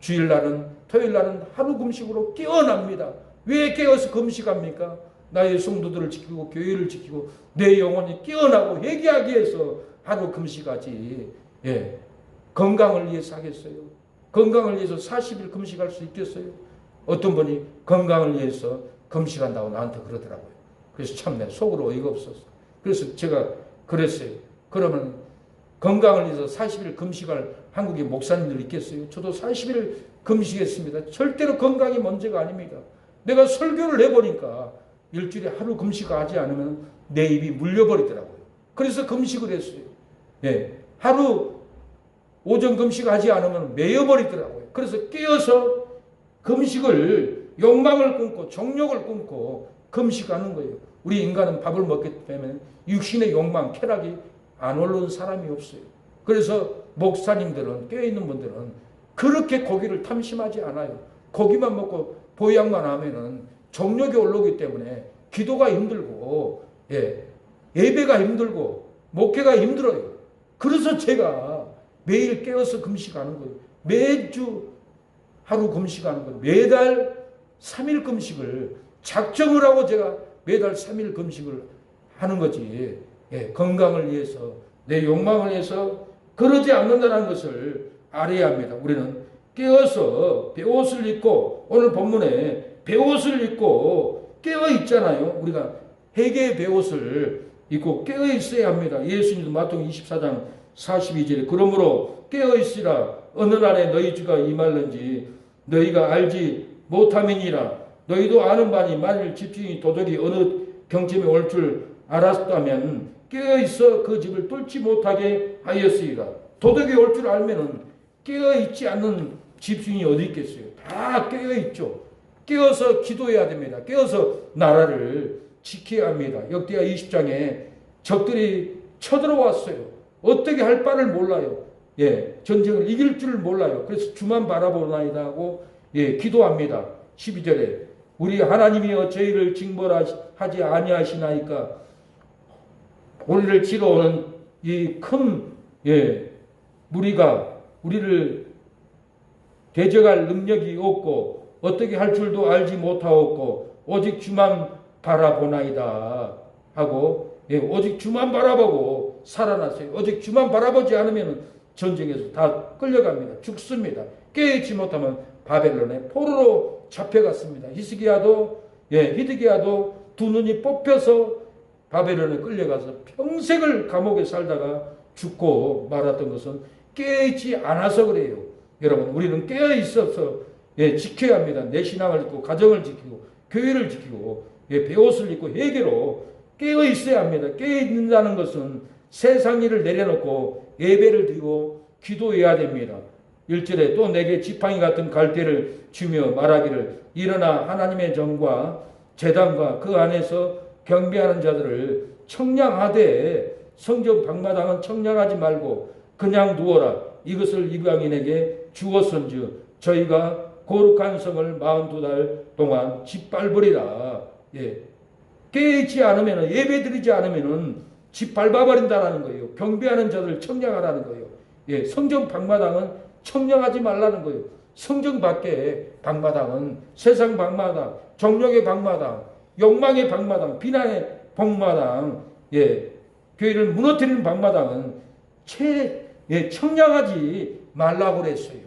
주일날은 토요일날은 하루 금식으로 깨어납니다. 왜 깨어서 금식합니까? 나의 성도들을 지키고 교회를 지키고 내 영혼이 깨어나고 회개하기 위해서 하루 금식하지. 예. 건강을 위해서 하겠어요? 건강을 위해서 40일 금식할 수 있겠어요? 어떤 분이 건강을 위해서 금식한다고 나한테 그러더라고요. 그래서 참 내 속으로 어이가 없었어. 그래서 제가 그랬어요. 그러면 건강을 위해서 40일 금식할 한국의 목사님들 있겠어요? 저도 40일 금식했습니다. 절대로 건강이 문제가 아닙니다. 내가 설교를 해보니까 일주일에 하루 금식하지 않으면 내 입이 물려버리더라고요. 그래서 금식을 했어요. 예, 하루 오전 금식하지 않으면 매여버리더라고요. 그래서 깨어서 금식을 욕망을 끊고 정욕을 끊고 금식하는 거예요. 우리 인간은 밥을 먹기 때문에 육신의 욕망, 쾌락이 안 오르는 사람이 없어요. 그래서 목사님들은, 깨어있는 분들은 그렇게 고기를 탐심하지 않아요. 고기만 먹고 보양만 하면은 정욕이 올라오기 때문에 기도가 힘들고, 예, 예배가 힘들고, 목회가 힘들어요. 그래서 제가 매일 깨어서 금식하는 거예요. 매주 하루 금식하는 거예요. 매달 3일 금식을 작정을 하고 제가 매달 3일 금식을 하는 거지. 예, 건강을 위해서, 내 욕망을 위해서 그러지 않는다는 것을 알아야 합니다. 우리는 깨어서 베옷을 입고, 오늘 본문에 베옷을 입고 깨어 있잖아요. 우리가 회개의 베옷을 입고 깨어 있어야 합니다. 예수님도 마태복음 24장 42절에 그러므로 깨어 있으라. 어느 날에 너희 주가 임할는지 너희가 알지 못함이니라. 너희도 아는 바니 만일 집주인이 도둑이 어느 경침에 올 줄 알았다면 깨어 있어 그 집을 뚫지 못하게 하였으리라. 도둑이 올 줄 알면은 깨어 있지 않는 집주인이 어디 있겠어요? 다 깨어 있죠. 깨어서 기도해야 됩니다. 깨어서 나라를 지켜야 합니다. 역대하 20장에 적들이 쳐들어왔어요. 어떻게 할 바를 몰라요. 예, 전쟁을 이길 줄 몰라요. 그래서 주만 바라보나이다 하고 예, 기도합니다. 12절에 우리 하나님이여 저희를 징벌하지 아니하시나이까. 우리를 치러 오는 이 큰 예, 무리가 우리를 대적할 능력이 없고 어떻게 할 줄도 알지 못하옵고 오직 주만 바라보나이다 하고 오직 주만 바라보고 살아났어요. 오직 주만 바라보지 않으면 전쟁에서 다 끌려갑니다. 죽습니다. 깨어있지 못하면 바벨론의 포로로 잡혀갔습니다. 히드기야도 두 눈이 뽑혀서 바벨론에 끌려가서 평생을 감옥에 살다가 죽고 말았던 것은 깨어있지 않아서 그래요. 여러분, 우리는 깨어있어서 지켜야 합니다. 내 신앙을 지키고 가정을 지키고 교회를 지키고 배옷을 입고 회개로 깨어있어야 합니다. 깨어있는다는 것은 세상 일을 내려놓고 예배를 드리고 기도해야 됩니다. 1절에 또 내게 지팡이 같은 갈대를 주며 말하기를 일어나 하나님의 전과 제단과 그 안에서 경배하는 자들을 청량하되 성전 방마당은 청량하지 말고 그냥 두어라. 이것을 이방인에게 주었은즉 저희가 거룩한 성을 42달 동안 짓밟으리라. 깨있지 않으면 예배드리지 않으면 짓밟아버린다는 거예요. 경배하는 자들을 청량하라는 거예요. 성전 방마당은 청량하지 말라는 거예요. 성전 밖에 방마당은 세상 방마당, 정욕의 방마당, 욕망의 방마당, 비난의 방마당, 교회를 무너뜨리는 방마당은 청량하지 말라고 그랬어요.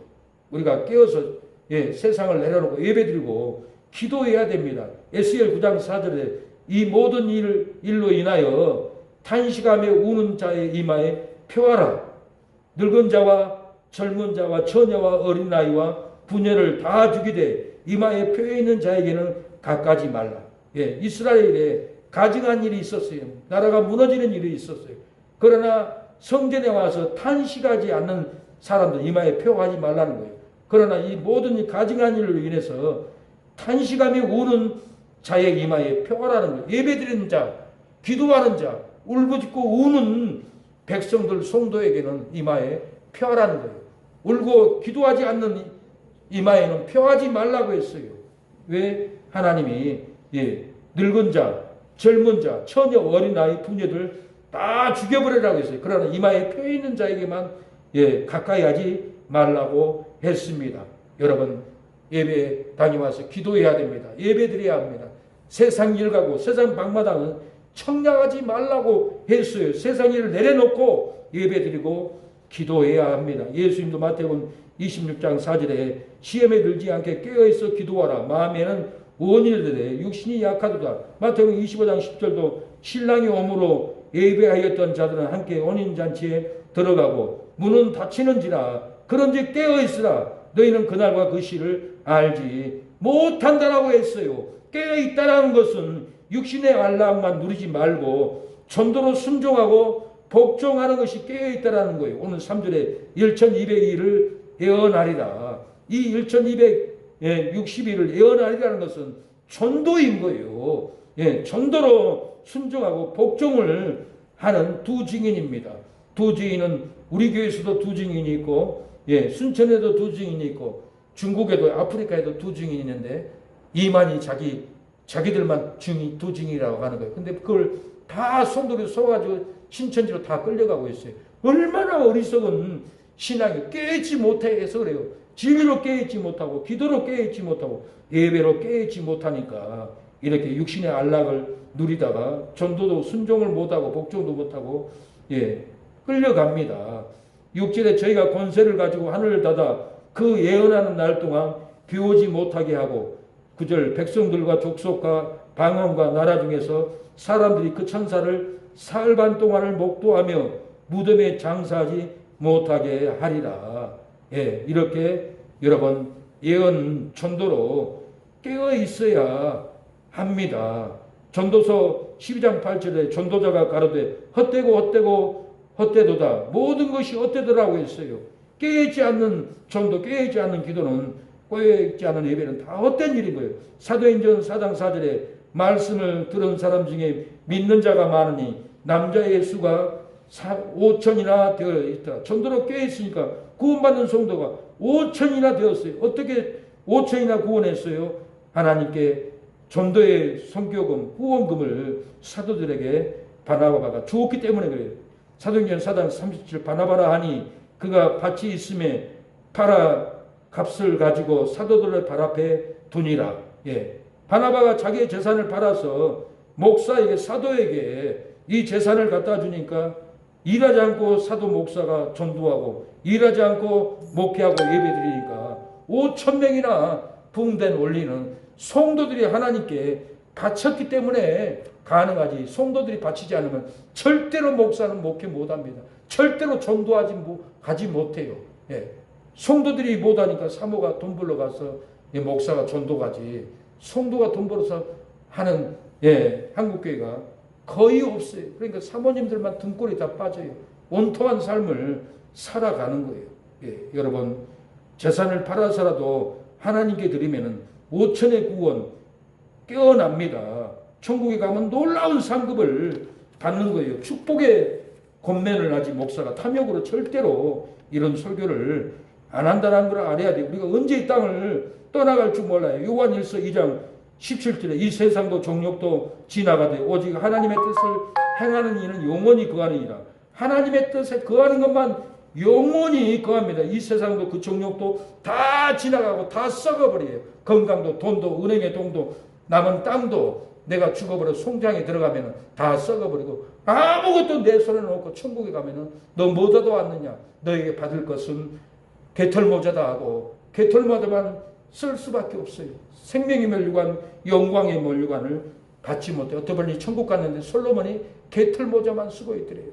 우리가 깨어서 세상을 내려놓고 예배드리고 기도해야 됩니다. 에스겔 9장 4절에 이 모든 일로 인하여 탄식하며 우는 자의 이마에 표하라. 늙은 자와 젊은 자와 처녀와 어린아이와 부녀를 다 죽이되 이마에 표해 있는 자에게는 가까지 말라. 이스라엘에 가증한 일이 있었어요. 나라가 무너지는 일이 있었어요. 그러나 성전에 와서 탄식하지 않는 사람들 이마에 표하지 말라는 거예요. 그러나 이 모든 가증한 일로 인해서 탄식하며 우는 자의 이마에 표하라는 거예요. 예배드리는 자, 기도하는 자, 울부짖고 우는 백성들 성도에게는 이마에 표하라는 거예요. 울고 기도하지 않는 이마에는 표하지 말라고 했어요. 왜? 하나님이 늙은 자, 젊은 자, 처녀, 어린아이, 부녀들 다 죽여버리라고 했어요. 그러나 이마에 표 있는 자에게만 가까이 하지 말라고 했습니다. 여러분, 예배 다녀와서 기도해야 됩니다. 예배 드려야 합니다. 세상 일 가고 세상 방마당은 청량하지 말라고 했어요. 세상 일을 내려놓고 예배 드리고 기도해야 합니다. 예수님도 마태복음 26장 4절에 시험에 들지 않게 깨어있어 기도하라. 마음에는 원인을 되되 육신이 약하도다. 마태복음 25장 10절도 신랑이 오므로 예배하였던 자들은 함께 혼인잔치에 들어가고 문은 닫히는지라. 그런즉 깨어있으라. 너희는 그날과 그 시를 알지 못한다라고 했어요. 깨어있다라는 것은 육신의 안락만 누리지 말고 전도로 순종하고 복종하는 것이 깨어있다라는 거예요. 오늘 3절에 1200일을 예언하리라. 이 1260일을 예언하리라는 것은 전도인 거예요. 전도로 순종하고 복종을 하는 두 증인입니다. 두 증인은 우리 교회에서도 두 증인이 있고 순천에도 두 증인이 있고 중국에도 아프리카에도 두 증인이 있는데 이만희 자기들만 두 증인이라고 하는 거예요. 근데 그걸 다 성도로 쏘가지고 신천지로 다 끌려가고 있어요. 얼마나 어리석은 신앙이 깨있지 못해서 그래요. 진리로 깨있지 못하고 기도로 깨있지 못하고 예배로 깨있지 못하니까 이렇게 육신의 안락을 누리다가 전도도 순종을 못하고 복종도 못하고 끌려갑니다. 6절에 저희가 권세를 가지고 하늘을 닫아 그 예언하는 날 동안 비 오지 못하게 하고 9절 백성들과 족속과 방언과 나라 중에서 사람들이 그 천사를 사흘 반 동안을 목도하며 무덤에 장사하지 못하게 하리라. 이렇게 여러분 예언 전도로 깨어 있어야 합니다. 전도서 12장 8절에 전도자가 가로되 헛되고 헛되도다. 모든 것이 헛되더라고 했어요. 깨어있지 않는 전도, 깨어있지 않는 기도는, 깨어있지 않는 예배는 다 헛된 일인 거예요. 사도행전 4장 4절에 말씀을 들은 사람 중에 믿는 자가 많으니 남자의 수가 5천이나 되어 있다. 전도로 깨어있으니까 구원받는 성도가 5천이나 되었어요. 어떻게 5천이나 구원했어요? 하나님께 전도의 선교금, 후원금을 사도들에게 바나바가 주었기 때문에 그래요. 사도행전 4장 37 바나바라 하니 그가 밭이 있음에 팔아 값을 가지고 사도들의 발 앞에 두니라. 예. 바나바가 자기의 재산을 팔아서 목사에게, 사도에게 이 재산을 갖다 주니까 일하지 않고 사도 목사가 전도하고 일하지 않고 목회하고 예배드리니까 5,000명이나 부흥된 원리는 성도들이 하나님께 바쳤기 때문에 가능하지. 성도들이 바치지 않으면 절대로 목사는 목회 못합니다. 절대로 전도하지 못해요. 예. 성도들이 못하니까 사모가 돈 벌러 가서 목사가 전도가지. 성도가 돈 벌어서 하는 한국교회가 거의 없어요. 그러니까 사모님들만 등골이 다 빠져요. 온통한 삶을 살아가는 거예요. 예. 여러분, 재산을 팔아서라도 하나님께 드리면은 5천의 구원 깨어납니다. 천국에 가면 놀라운 상급을 받는 거예요. 축복의 권면을 하지 목사가 탐욕으로 절대로 이런 설교를 안 한다는 걸 알아야 돼요. 우리가 언제 이 땅을 떠나갈 줄 몰라요. 요한일서 2장 17절에 이 세상도 정욕도 지나가되 오직 하나님의 뜻을 행하는 이는 영원히 거하느니라. 하나님의 뜻에 거하는 것만 영원히 거합니다. 이 세상도 그 정욕도 다 지나가고 다 썩어버려요. 건강도 돈도 은행의 돈도 남은 땅도 내가 죽어버려 송장에 들어가면 다 썩어버리고 아무것도 내 손에 놓고 천국에 가면은 너 뭐 얻어왔느냐? 너에게 받을 것은 개털모자다 하고 개털모자만 쓸 수밖에 없어요. 생명의 멸류관, 영광의 멸류관을 받지 못해. 어떤 분이 천국 갔는데 솔로몬이 개털모자만 쓰고 있더래요.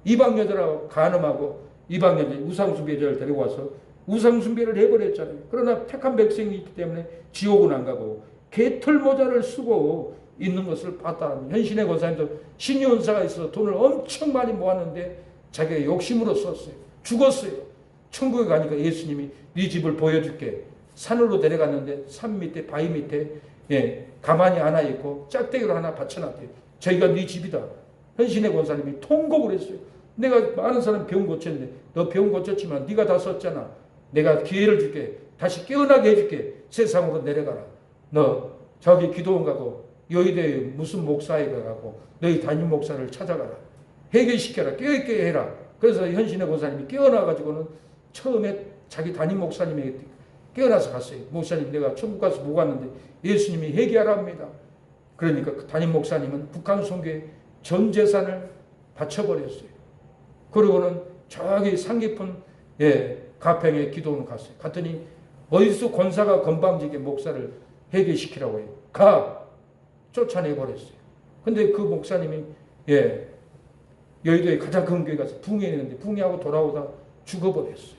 이방 여자라고 간음하고 이방 여자 우상숭배자를 데리고 와서 우상숭배를 해버렸잖아요. 그러나 택한 백성이 있기 때문에 지옥은 안 가고 개털모자를 쓰고 있는 것을 봤다는 현신의 권사님도 신유원사가 있어서 돈을 엄청 많이 모았는데 자기가 욕심으로 썼어요. 죽었어요. 천국에 가니까 예수님이 네 집을 보여줄게. 산으로 데려갔는데 산 밑에 바위 밑에 가만히 하나 있고 짝대기로 하나 받쳐놨대요. 저희가 네 집이다. 현신의 권사님이 통곡을 했어요. 내가 많은 사람 병 고쳤는데 너 병 고쳤지만 네가 다 썼잖아. 내가 기회를 줄게. 다시 깨어나게 해줄게. 세상으로 내려가라. 너 저기 기도원 가고 여의도에 무슨 목사에 가고 너희 담임 목사를 찾아가라. 해결시켜라. 깨어있게 해라. 그래서 현신의 권사님이 깨어나가지고는 처음에 자기 담임 목사님에게 깨어나서 갔어요. 목사님 내가 천국 가서 못 갔는데 예수님이 회개하라 합니다. 그러니까 그 담임 목사님은 북한 선교에 전 재산을 바쳐버렸어요. 그리고는 저기 산 깊은 가평에 기도원 갔어요. 갔더니 어디서 권사가 건방지게 목사를 회개시키라고 해요. 가! 쫓아내버렸어요. 근데 그 목사님이 여의도에 가장 큰 교회 가서 붕해했는데 붕해하고 돌아오다 죽어버렸어요.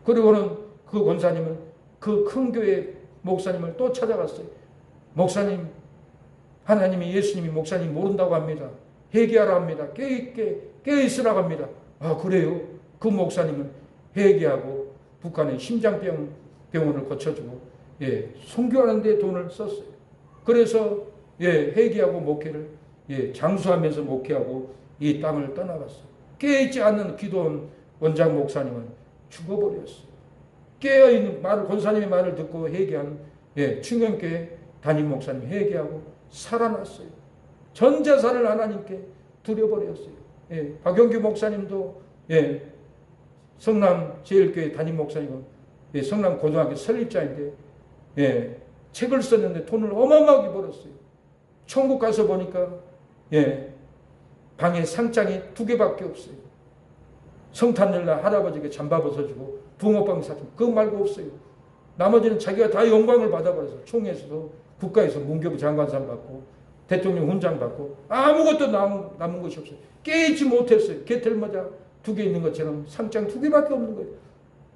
그리고는 그 권사님은 그 큰 교회 목사님을 또 찾아갔어요. 목사님, 하나님이 예수님이 목사님 모른다고 합니다. 회개하라 합니다. 깨어있으라고 합니다. 아 그래요? 그 목사님은 회개하고 북한에 심장병원을 고쳐주고 선교하는 데 돈을 썼어요. 그래서 회개하고 목회를 장수하면서 목회하고 이 땅을 떠나갔어요. 깨어있지 않는 기도원 원장 목사님은 죽어버렸어요. 깨어있는 권사님의 말을 듣고 회개한 충영교회 담임 목사님 회개하고 살아났어요. 전 재산을 하나님께 드려버렸어요. 박영규 목사님도 성남 제일교회 담임 목사님은 성남 고등학교 설립자인데 책을 썼는데 돈을 어마어마하게 벌었어요. 천국 가서 보니까 방에 상장이 2개밖에 없어요. 성탄절날 할아버지에게 잠바 벗어주고 붕어빵 사주고 그거 말고 없어요. 나머지는 자기가 다 영광을 받아버려서 총회에서도 국가에서 문교부 장관상 받고 대통령 훈장 받고 아무것도 남은 것이 없어요. 깨있지 못했어요. 개털모자 2개 있는 것처럼 상장 2개밖에 없는 거예요.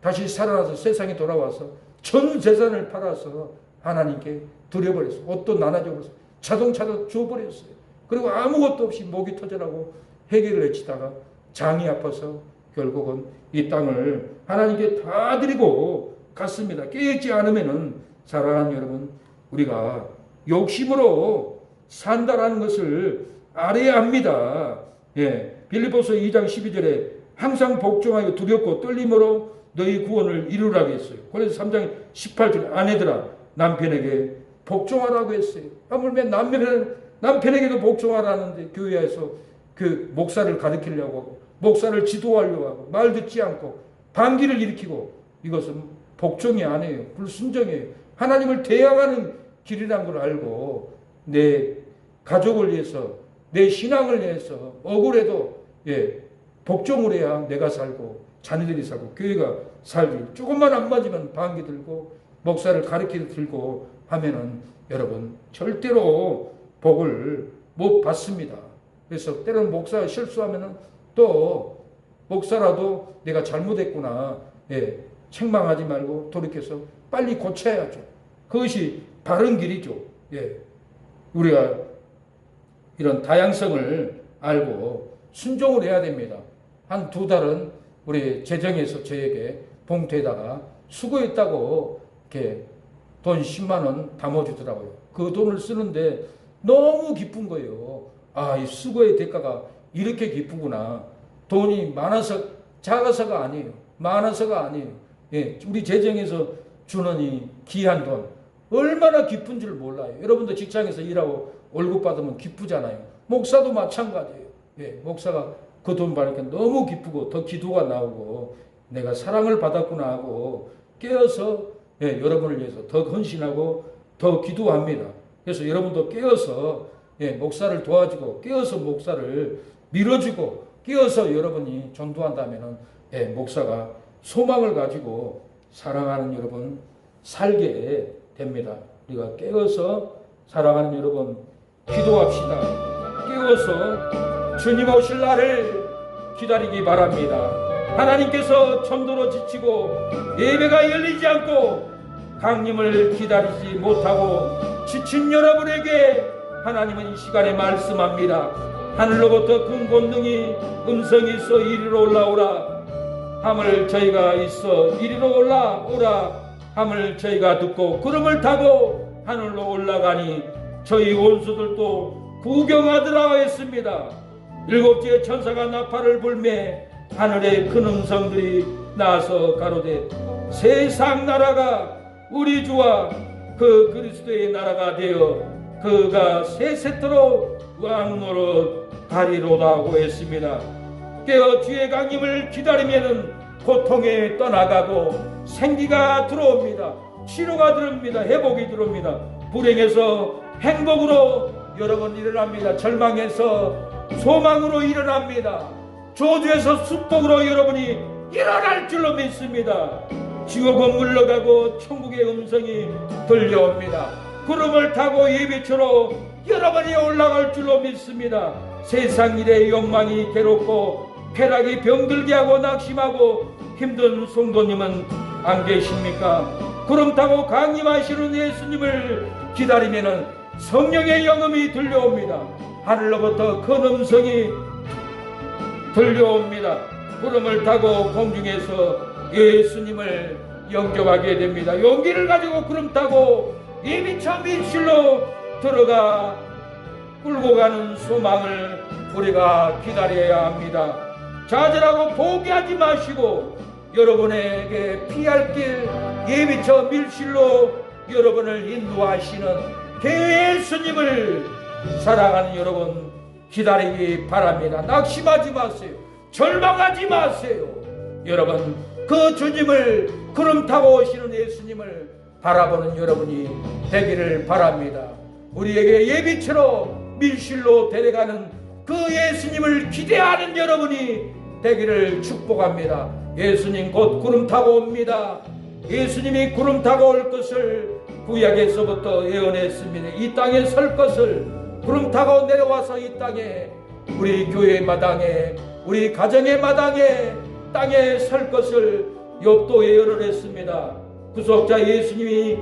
다시 살아나서 세상에 돌아와서 전 재산을 팔아서 하나님께 드려버렸어요. 옷도 나눠줘버렸어요. 자동차도 줘버렸어요. 그리고 아무것도 없이 목이 터져라고 회개를 외치다가 장이 아파서 결국은 이 땅을 하나님께 다 드리고 갔습니다. 깨있지 않으면은 사랑하는 여러분, 우리가 욕심으로 산다라는 것을 알아야 합니다. 빌립보서 2장 12절에 항상 복종하여 두렵고 떨림으로 너희 구원을 이루라고 했어요. 그래서 3장 18절에 아내들아 남편에게 복종하라고 했어요. 하물며 남편에게도 복종하라는데 교회에서 그 목사를 가르치려고 하고 목사를 지도하려고 하고 말 듣지 않고 반기를 일으키고 이것은 복종이 아니에요. 불순종이에요. 하나님을 대항하는 길이란 걸 알고 내 가족을 위해서, 내 신앙을 위해서 억울해도 복종을 해야 내가 살고 자녀들이 살고 교회가 살고, 조금만 안 맞으면 방귀 들고 목사를 가르쳐 들고 하면은 여러분 절대로 복을 못 받습니다. 그래서 때로는 목사가 실수하면은 또 목사라도 내가 잘못했구나, 책망하지 말고 돌이켜서 빨리 고쳐야죠. 그것이 바른 길이죠. 우리가 이런 다양성을 알고 순종을 해야 됩니다. 한 2달은 우리 재정에서 저에게 봉투에다가 수고했다고 이렇게 돈 10만 원 담아주더라고요. 그 돈을 쓰는데 너무 기쁜 거예요. 아, 이 수고의 대가가 이렇게 기쁘구나. 돈이 많아서 작아서가 아니에요. 많아서가 아니에요. 우리 재정에서 주는 이 귀한 돈 얼마나 기쁜 줄 몰라요. 여러분도 직장에서 일하고 월급 받으면 기쁘잖아요. 목사도 마찬가지예요. 목사가 그 돈 받으니까 너무 기쁘고 더 기도가 나오고 내가 사랑을 받았구나 하고 깨어서 여러분을 위해서 더 헌신하고 더 기도합니다. 그래서 여러분도 깨어서 목사를 도와주고 깨어서 목사를 밀어주고 깨어서 여러분이 전도한다면은 목사가 소망을 가지고 사랑하는 여러분 살게 됩니다. 우리가 깨어서 사랑하는 여러분 기도합시다. 깨어서 주님 오실 날을 기다리기 바랍니다. 하나님께서 전도로 지치고 예배가 열리지 않고 강림을 기다리지 못하고 지친 여러분에게 하나님은 이 시간에 말씀합니다. 하늘로부터 큰 권능이 음성이 있어 이리로 올라오라 함을 저희가 있어 이리로 올라오라 함을 저희가 듣고 구름을 타고 하늘로 올라가니 저희 원수들도 구경하더라 했습니다. 7째 천사가 나팔을 불매 하늘의 큰 음성들이 나서 가로되 세상 나라가 우리 주와 그 그리스도의 나라가 되어 그가 세세토록 왕노릇 하리로다고 했습니다. 깨어 주의 강림을 기다리면은 고통에 떠나가고 생기가 들어옵니다. 치료가 들어옵니다. 회복이 들어옵니다. 불행에서 행복으로 여러분 일어납니다. 절망에서 소망으로 일어납니다. 저주에서 축복으로 여러분이 일어날 줄로 믿습니다. 지옥은 물러가고 천국의 음성이 들려옵니다. 구름을 타고 예배처로 여러분이 올라갈 줄로 믿습니다. 세상 일의 욕망이 괴롭고 쾌락이 병들게 하고 낙심하고 힘든 성도님은 안 계십니까? 구름 타고 강림하시는 예수님을 기다리면은 성령의 영음이 들려옵니다. 하늘로부터 큰 음성이 들려옵니다. 구름을 타고 공중에서 예수님을 영접하게 됩니다. 용기를 가지고 구름 타고 예비차 밀실로 들어가 끌고 가는 소망을 우리가 기다려야 합니다. 좌절하고 포기하지 마시고 여러분에게 피할 길 예비차 밀실로 여러분을 인도하시는 예수님을 사랑하는 여러분 기다리기 바랍니다. 낙심하지 마세요. 절망하지 마세요. 여러분 그 주님을 구름 타고 오시는 예수님을 바라보는 여러분이 되기를 바랍니다. 우리에게 예비처로 밀실로 데려가는 그 예수님을 기대하는 여러분이 되기를 축복합니다. 예수님 곧 구름 타고 옵니다. 예수님이 구름 타고 올 것을 구약에서부터 예언했습니다. 이 땅에 설 것을 구름 타고 내려와서 이 땅에 우리 교회 마당에 우리 가정의 마당에 땅에 설 것을 욥도 예언을 했습니다. 구속자 예수님이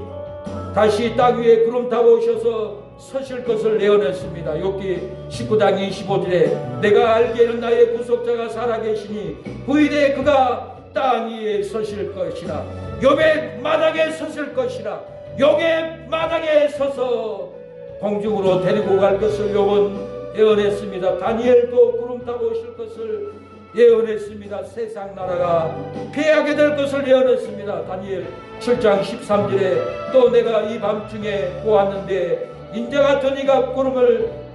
다시 땅 위에 구름 타고 오셔서 서실 것을 예언했습니다. 욥기 19장 25절에 내가 알기에는 나의 구속자가 살아계시니 후일에 그가 땅 위에 서실 것이라 욥의 마당에 서실 것이라 욥의 마당에 서서 공중으로 데리고 갈 것을 욥은 예언했습니다. 다니엘도 구름 타고 오실 것을 예언했습니다. 세상 나라가 패하게 될 것을 예언했습니다. 다니엘 7장 13절에 또 내가 이 밤중에 보았는데 인자 같은 이가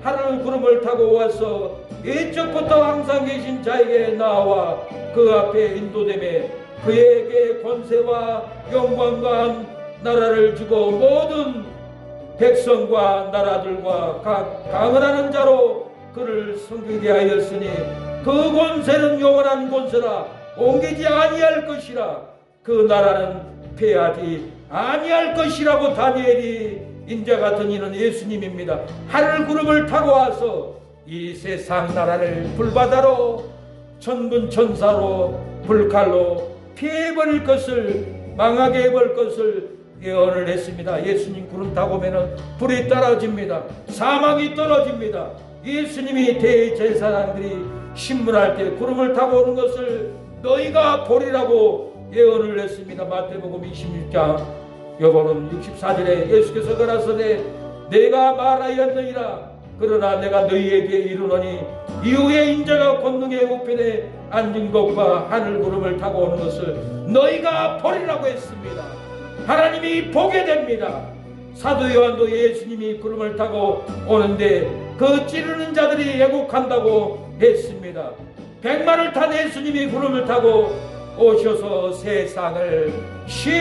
하늘 구름을 타고 와서 옛적부터 항상 계신 자에게 나와 그 앞에 인도됨에 그에게 권세와 영광과 나라를 주고 모든 백성과 나라들과 각 강은하는 자로 그를 섬기게 하였으니 그 권세는 영원한 권세라 옮기지 아니할 것이라 그 나라는 패하지 아니할 것이라고 다니엘이 인자 같은 이는 예수님입니다. 하늘 구름을 타고 와서 이 세상 나라를 불바다로 천군 천사로 불칼로 피해버릴 것을 망하게 해버릴 것을 예언을 했습니다. 예수님 구름 타고 오면은 불이 떨어집니다. 사망이 떨어집니다. 예수님이 대제사장들이 신문할 때 구름을 타고 오는 것을 너희가 보리라고 예언을 했습니다. 마태복음 26장 여보는 64절에 예수께서 가라사대 내가 말하였느니라 그러나 내가 너희에게 이르노니 이후에 인자가 권능의 우편에 앉은 것과 하늘 구름을 타고 오는 것을 너희가 보리라고 했습니다. 하나님이 보게 됩니다. 사도 요한도 예수님이 구름을 타고 오는데 그 찌르는 자들이 애국한다고 했습니다. 백마를 탄 예수님이 구름을 타고 오셔서 세상을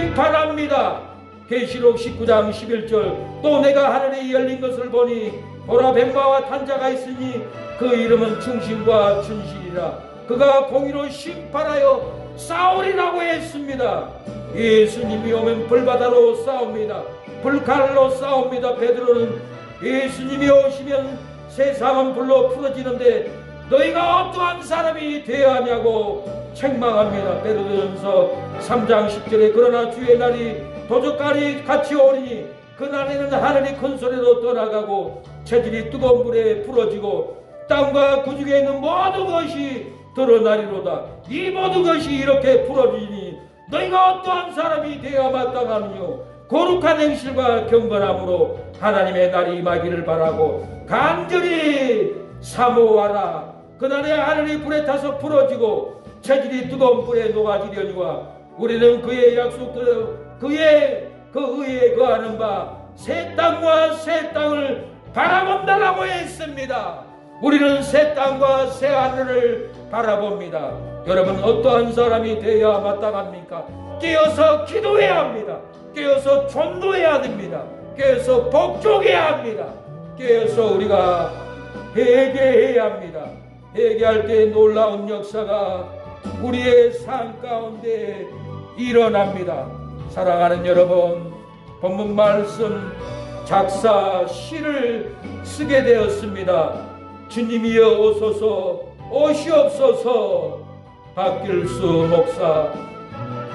심판합니다. 계시록 19장 11절 또 내가 하늘이 열린 것을 보니 보라 백마와 탄 자가 있으니 그 이름은 충신과 춘신이라 그가 공의로 심판하여 싸우리라고 했습니다. 예수님이 오면 불바다로 싸웁니다. 불칼로 싸웁니다. 베드로는 예수님이 오시면 세상은 불로 풀어지는데 너희가 어떠한 사람이 되어야 하냐고 책망합니다. 베드로전서 3장 10절에 그러나 주의 날이 도적갈이 같이 오리니 그날에는 하늘이 큰 소리로 떠나가고 체질이 뜨거운 불에 풀어지고 땅과 그 중에 있는 모든 것이 드러나리로다. 이 모든 것이 이렇게 풀어지니 너희가 어떠한 사람이 되어야 마땅하느뇨. 거룩한 행실과 경건함으로 하나님의 날이 임하기를 바라고 간절히 사모하라. 그날에 하늘이 불에 타서 풀어지고 체질이 뜨거운 불에 녹아지려니와 우리는 그의 약속대로 그의 그 의에 거하는 바 새 땅과 새 땅을 바라본다라고 했습니다. 우리는 새 땅과 새 하늘을 바라봅니다. 여러분 어떠한 사람이 되어야 마땅합니까? 깨어서 기도해야 합니다. 깨어서 전도해야 됩니다. 깨어서 복종해야 합니다. 깨어서 우리가 회개해야 합니다. 회개할 때 놀라운 역사가 우리의 삶 가운데 일어납니다. 사랑하는 여러분, 본문 말씀 작사 시를 쓰게 되었습니다. 주님이여 오소서 오시옵소서. 박길수 목사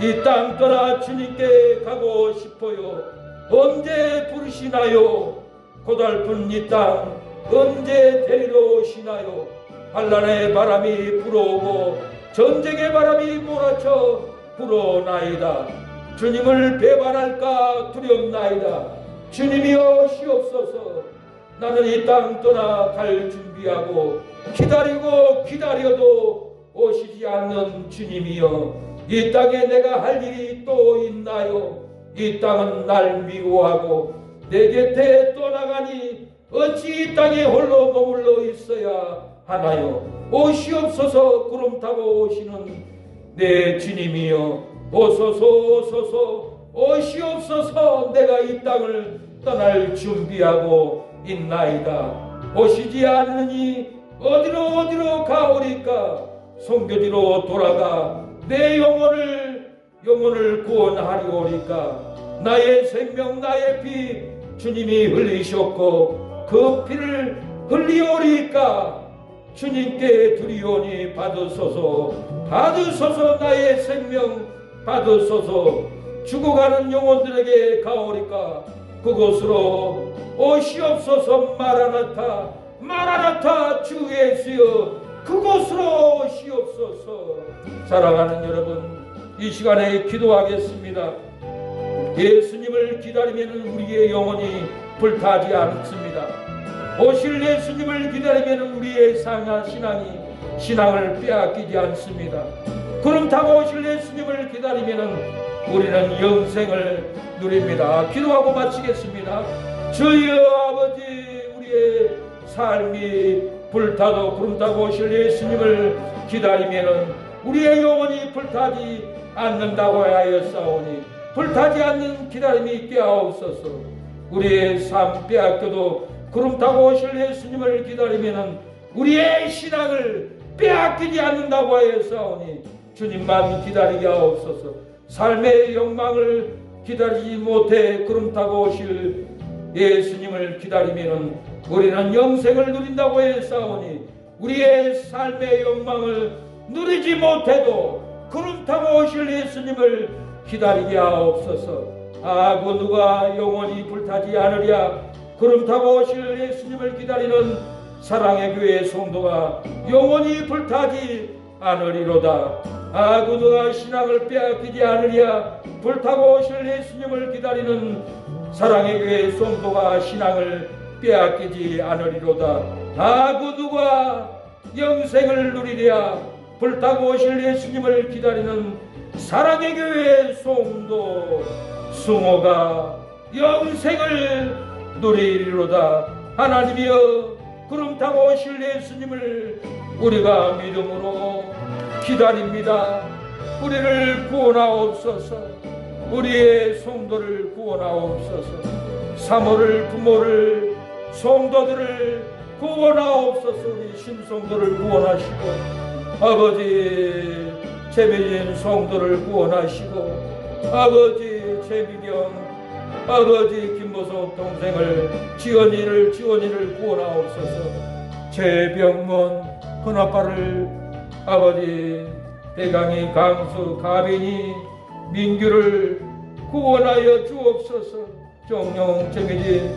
이 땅 떠나 주님께 가고 싶어요. 언제 부르시나요? 고달픈 이 땅 언제 데리러 오시나요? 환난의 바람이 불어오고 전쟁의 바람이 몰아쳐 불어오나이다. 주님을 배반할까 두렵나이다. 주님이 오시옵소서. 나는 이 땅 떠나 갈 준비하고 기다리고 기다려도 오시지 않는 주님이여, 이 땅에 내가 할 일이 또 있나요? 이 땅은 날 미워하고 내 곁에 떠나가니 어찌 이 땅에 홀로 머물러 있어야 하나요? 오시옵소서. 구름 타고 오시는 내 주님이여, 오소서 오소서 오시옵소서. 내가 이 땅을 떠날 준비하고 있나이다. 오시지 않으니 어디로 가오리까? 송교지로 돌아가 내 영혼을 구원하리오리까? 나의 생명 나의 피 주님이 흘리셨고 그 피를 흘리오리까? 주님께 드리오니 받으소서 나의 생명 받으소서. 죽어가는 영혼들에게 가오리까? 그곳으로 오시옵소서. 마라나타 주 예수여 그곳으로 오시옵소서. 사랑하는 여러분, 이 시간에 기도하겠습니다. 예수님을 기다리면 우리의 영혼이 불타지 않습니다. 오실 예수님을 기다리면 우리의 신앙을 빼앗기지 않습니다. 구름 타고 오실 예수님을 기다리면 우리는 영생을 누립니다. 기도하고 마치겠습니다. 주여 아버지, 우리의 삶이 불타도 구름 타고 오실 예수님을 기다리면 우리의 영혼이 불타지 않는다고 하였사오니 불타지 않는 기다림이 있게 하옵소서. 우리의 삶 빼앗겨도 구름 타고 오실 예수님을 기다리면은 우리의 신앙을 빼앗기지 않는다고 하였사오니 주님만 기다리게 하옵소서. 삶의 욕망을 기다리지 못해 구름 타고 오실 예수님을 기다리면은 우리는 영생을 누린다고 했사오니 우리의 삶의 욕망을 누리지 못해도 구름 타고 오실 예수님을 기다리게 하옵소서. 그 누가 영원히 불타지 않으랴. 구름 타고 오실 예수님을 기다리는 사랑의 교회 성도가 영원히 불타지 않으리로다. 그 누가 신앙을 빼앗기지 않으랴. 불타고 오실 예수님을 기다리는 사랑의 교회 성도가 신앙을 빼앗기지 않으리로다. 그 누가 영생을 누리랴. 불타고 오실 예수님을 기다리는 사랑의 교회 성도 승호가 영생을 누리리로다. 하나님이여, 구름 타고 오실 예수님을 우리가 믿음으로 기다립니다. 우리를 구원하옵소서. 우리의 성도를 구원하옵소서. 사모를, 부모를, 성도들을 구원하옵소서. 우리 신성도를 구원하시고 아버지 재미진 성도를 구원하시고 아버지 재미경 아버지 김보석 동생을 지원이를 구원하옵소서. 재병문 큰아빠를 아버지 대강이 강수 가빈이 민규를 구원하여 주옵소서. 정령 재미진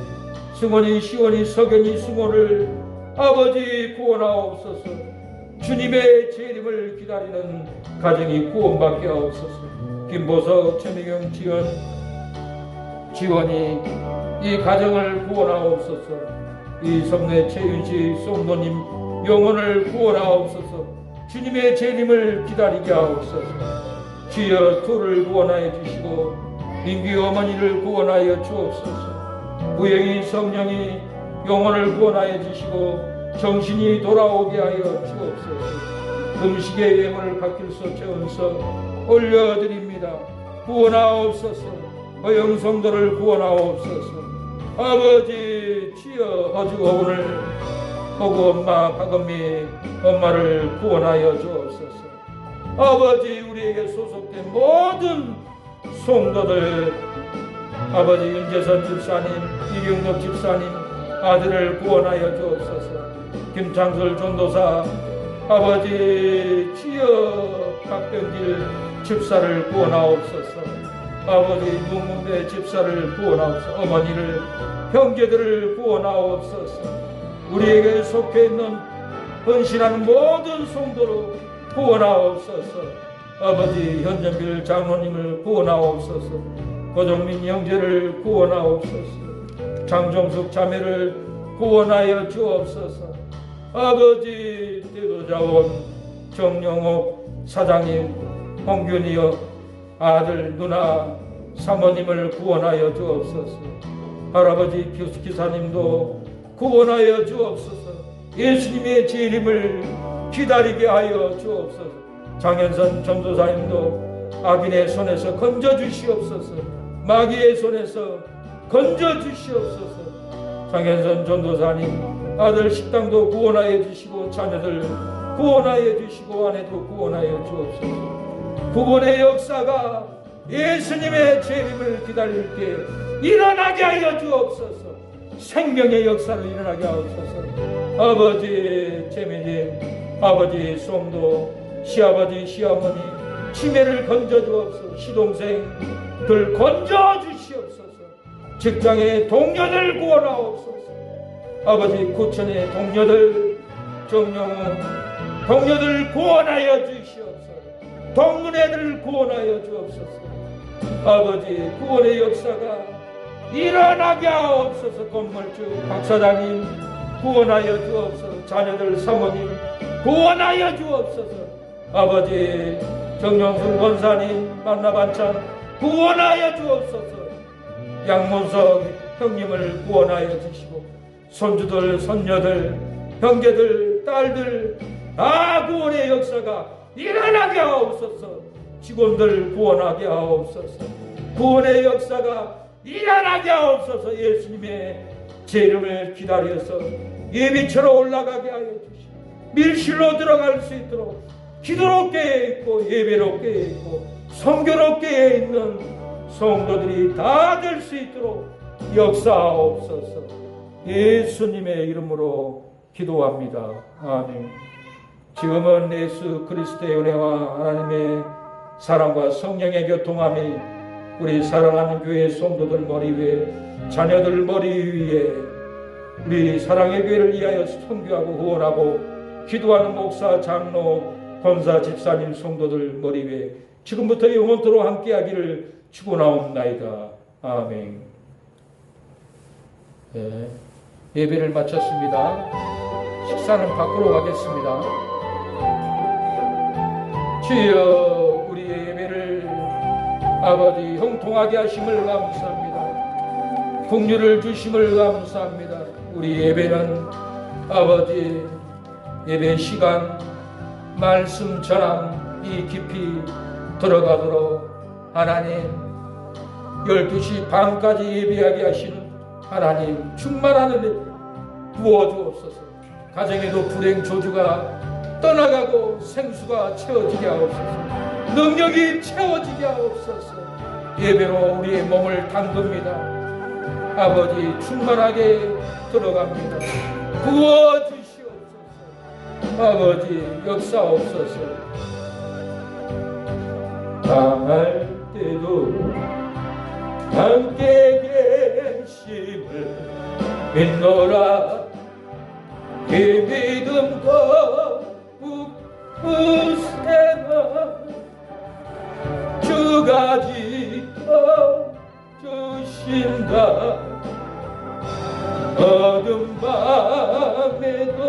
승원이 시원이 석연이 승호를 아버지 구원하옵소서. 주님의 재림을 기다리는 가정이 구원받게 하옵소서. 김보석 최미경 지원이 이 가정을 구원하옵소서. 이 성내 최윤식 성도님 영혼을 구원하옵소서. 주님의 재림을 기다리게 하옵소서. 주여 둘을 구원하여 주시고 민규 어머니를 구원하여 주옵소서. 무영이 성령이 영혼을 구원하여 주시고 정신이 돌아오게 하여 주옵소서. 음식의 예물을 갓길서 채운서 올려드립니다. 구원하옵소서. 허영성도를 구원하옵소서. 아버지 주여 허주 어른을 허구 엄마 박은미 엄마를 구원하여 주옵소서. 아버지 우리에게 소속된 모든 성도들 아버지 윤재선 집사님 이경덕 집사님 아들을 구원하여 주옵소서. 김창설 전도사 아버지 주여 박병길 집사를 구원하옵소서. 아버지 문문배 집사를 구원하옵소서. 어머니를 형제들을 구원하옵소서. 우리에게 속해 있는 헌신하는 모든 성도로 구원하옵소서. 아버지 현전빌 장로님을 구원하옵소서. 고정민 형제를 구원하옵소서. 장정숙 자매를 구원하여 주옵소서. 아버지 대도자원 정영옥 사장님 홍균이여 아들 누나 사모님을 구원하여 주옵소서. 할아버지 기사님도 구원하여 주옵소서. 예수님의 재림을 기다리게 하여 주옵소서. 장현선 전도사님도 악인의 손에서 건져주시옵소서. 마귀의 손에서 건져주시옵소서. 장현선 전도사님 아들 식당도 구원하여 주시고 자녀들 구원하여 주시고 아내도 구원하여 주옵소서. 구원의 역사가 예수님의 재림을 기다릴 때 일어나게 하여 주옵소서. 생명의 역사를 일어나게 하옵소서. 아버지 재미님 아버지 성도 시아버지 시어머니 치매를 건져주옵소서. 시동생들 건져주시옵소서. 직장의 동료들 구원하옵소서. 아버지 구천의 동료들 정영훈 동료들 구원하여 주시옵소서. 동문애들 구원하여 주옵소서. 아버지 구원의 역사가 일어나게 하옵소서. 건물주 박사장님 구원하여 주옵소서. 자녀들 사모님 구원하여 주옵소서. 아버지 정영순 권사님 만나반찬 구원하여 주옵소서. 양문석 형님을 구원하여 주시고 손주들 손녀들 형제들 딸들 다 구원의 역사가 일어나게 하옵소서. 직원들 구원하게 하옵소서. 구원의 역사가 일어나게 하옵소서. 예수님의 제 이름을 기다려서 예배처럼 올라가게 하여 주시고 밀실로 들어갈 수 있도록 기도롭게 있고 예배롭게 있고 성교롭게 있는 성도들이 다 될 수 있도록 역사하옵소서. 예수님의 이름으로 기도합니다. 아멘. 지금은 예수 그리스도의 은혜와 하나님의 사랑과 성령의 교통함이 우리 사랑하는 교회 성도들 머리 위에, 자녀들 머리 위에, 우리 사랑의 교회를 위하여 선교하고 후원하고 기도하는 목사, 장로, 권사, 집사님, 성도들 머리 위에 지금부터 영원토록 함께하기를 축원하옵나이다. 아멘. 네, 예배를 마쳤습니다. 식사는 밖으로 가겠습니다. 주여, 우리의 예배를 아버지 형통하게 하심을 감사합니다. 긍휼을 주심을 감사합니다. 우리 예배는 아버지 예배 시간 말씀 전함이 깊이 들어가도록 하나님 12시 반까지 예배하게 하시는 하나님 충만한 은혜 부어주옵소서. 가정에도 불행 저주가 떠나가고 생수가 채워지게 하옵소서. 능력이 채워지게 하옵소서. 예배로 우리의 몸을 담급니다. 아버지 충만하게 들어갑니다. 부어주시옵소서. 아버지 역사옵소서. 당할 때도 함께 계심을 믿노라. 이 믿음과 웃음을 주가 지켜 주신다. 어둠 밤에도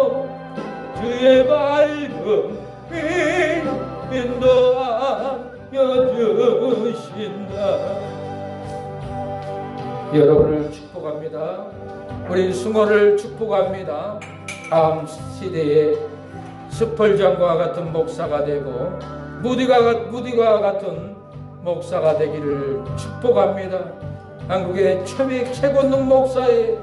주의 밝음이 인도하여 주신다. 여러분을 축복합니다. 우리 승호를 축복합니다. 다음 시대에 스펄전과 같은 목사가 되고 무디가 같은 목사가 되기를 축복합니다. 한국의 최고능 목사의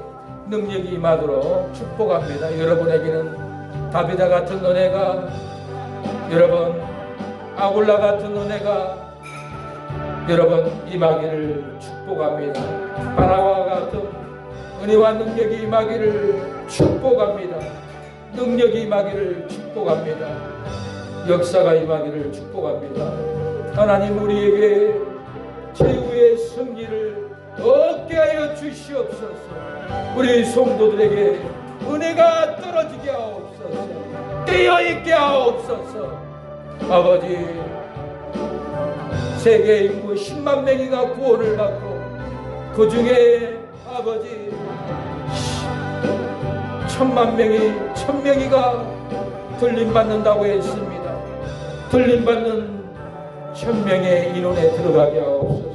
능력이 임하도록 축복합니다. 여러분에게는 다비다 같은 은혜가, 여러분 아굴라 같은 은혜가 여러분 임하기를 축복합니다. 바나바와 같은 은혜와 능력이 임하기를 축복합니다. 능력이 임하기를 축복합니다. 역사가 임하기를 축복합니다. 하나님 우리에게 최후의 승리를 얻게 하여 주시옵소서. 우리 성도들에게 은혜가 떨어지게 하옵소서. 깨어있게 하옵소서. 아버지 세계 인구 10만 명이가 구원을 받고 그 중에 아버지 1000명이가 들림받는다고 했습니다. 들림받는 1000명의 인원에 들어가게 하옵소서.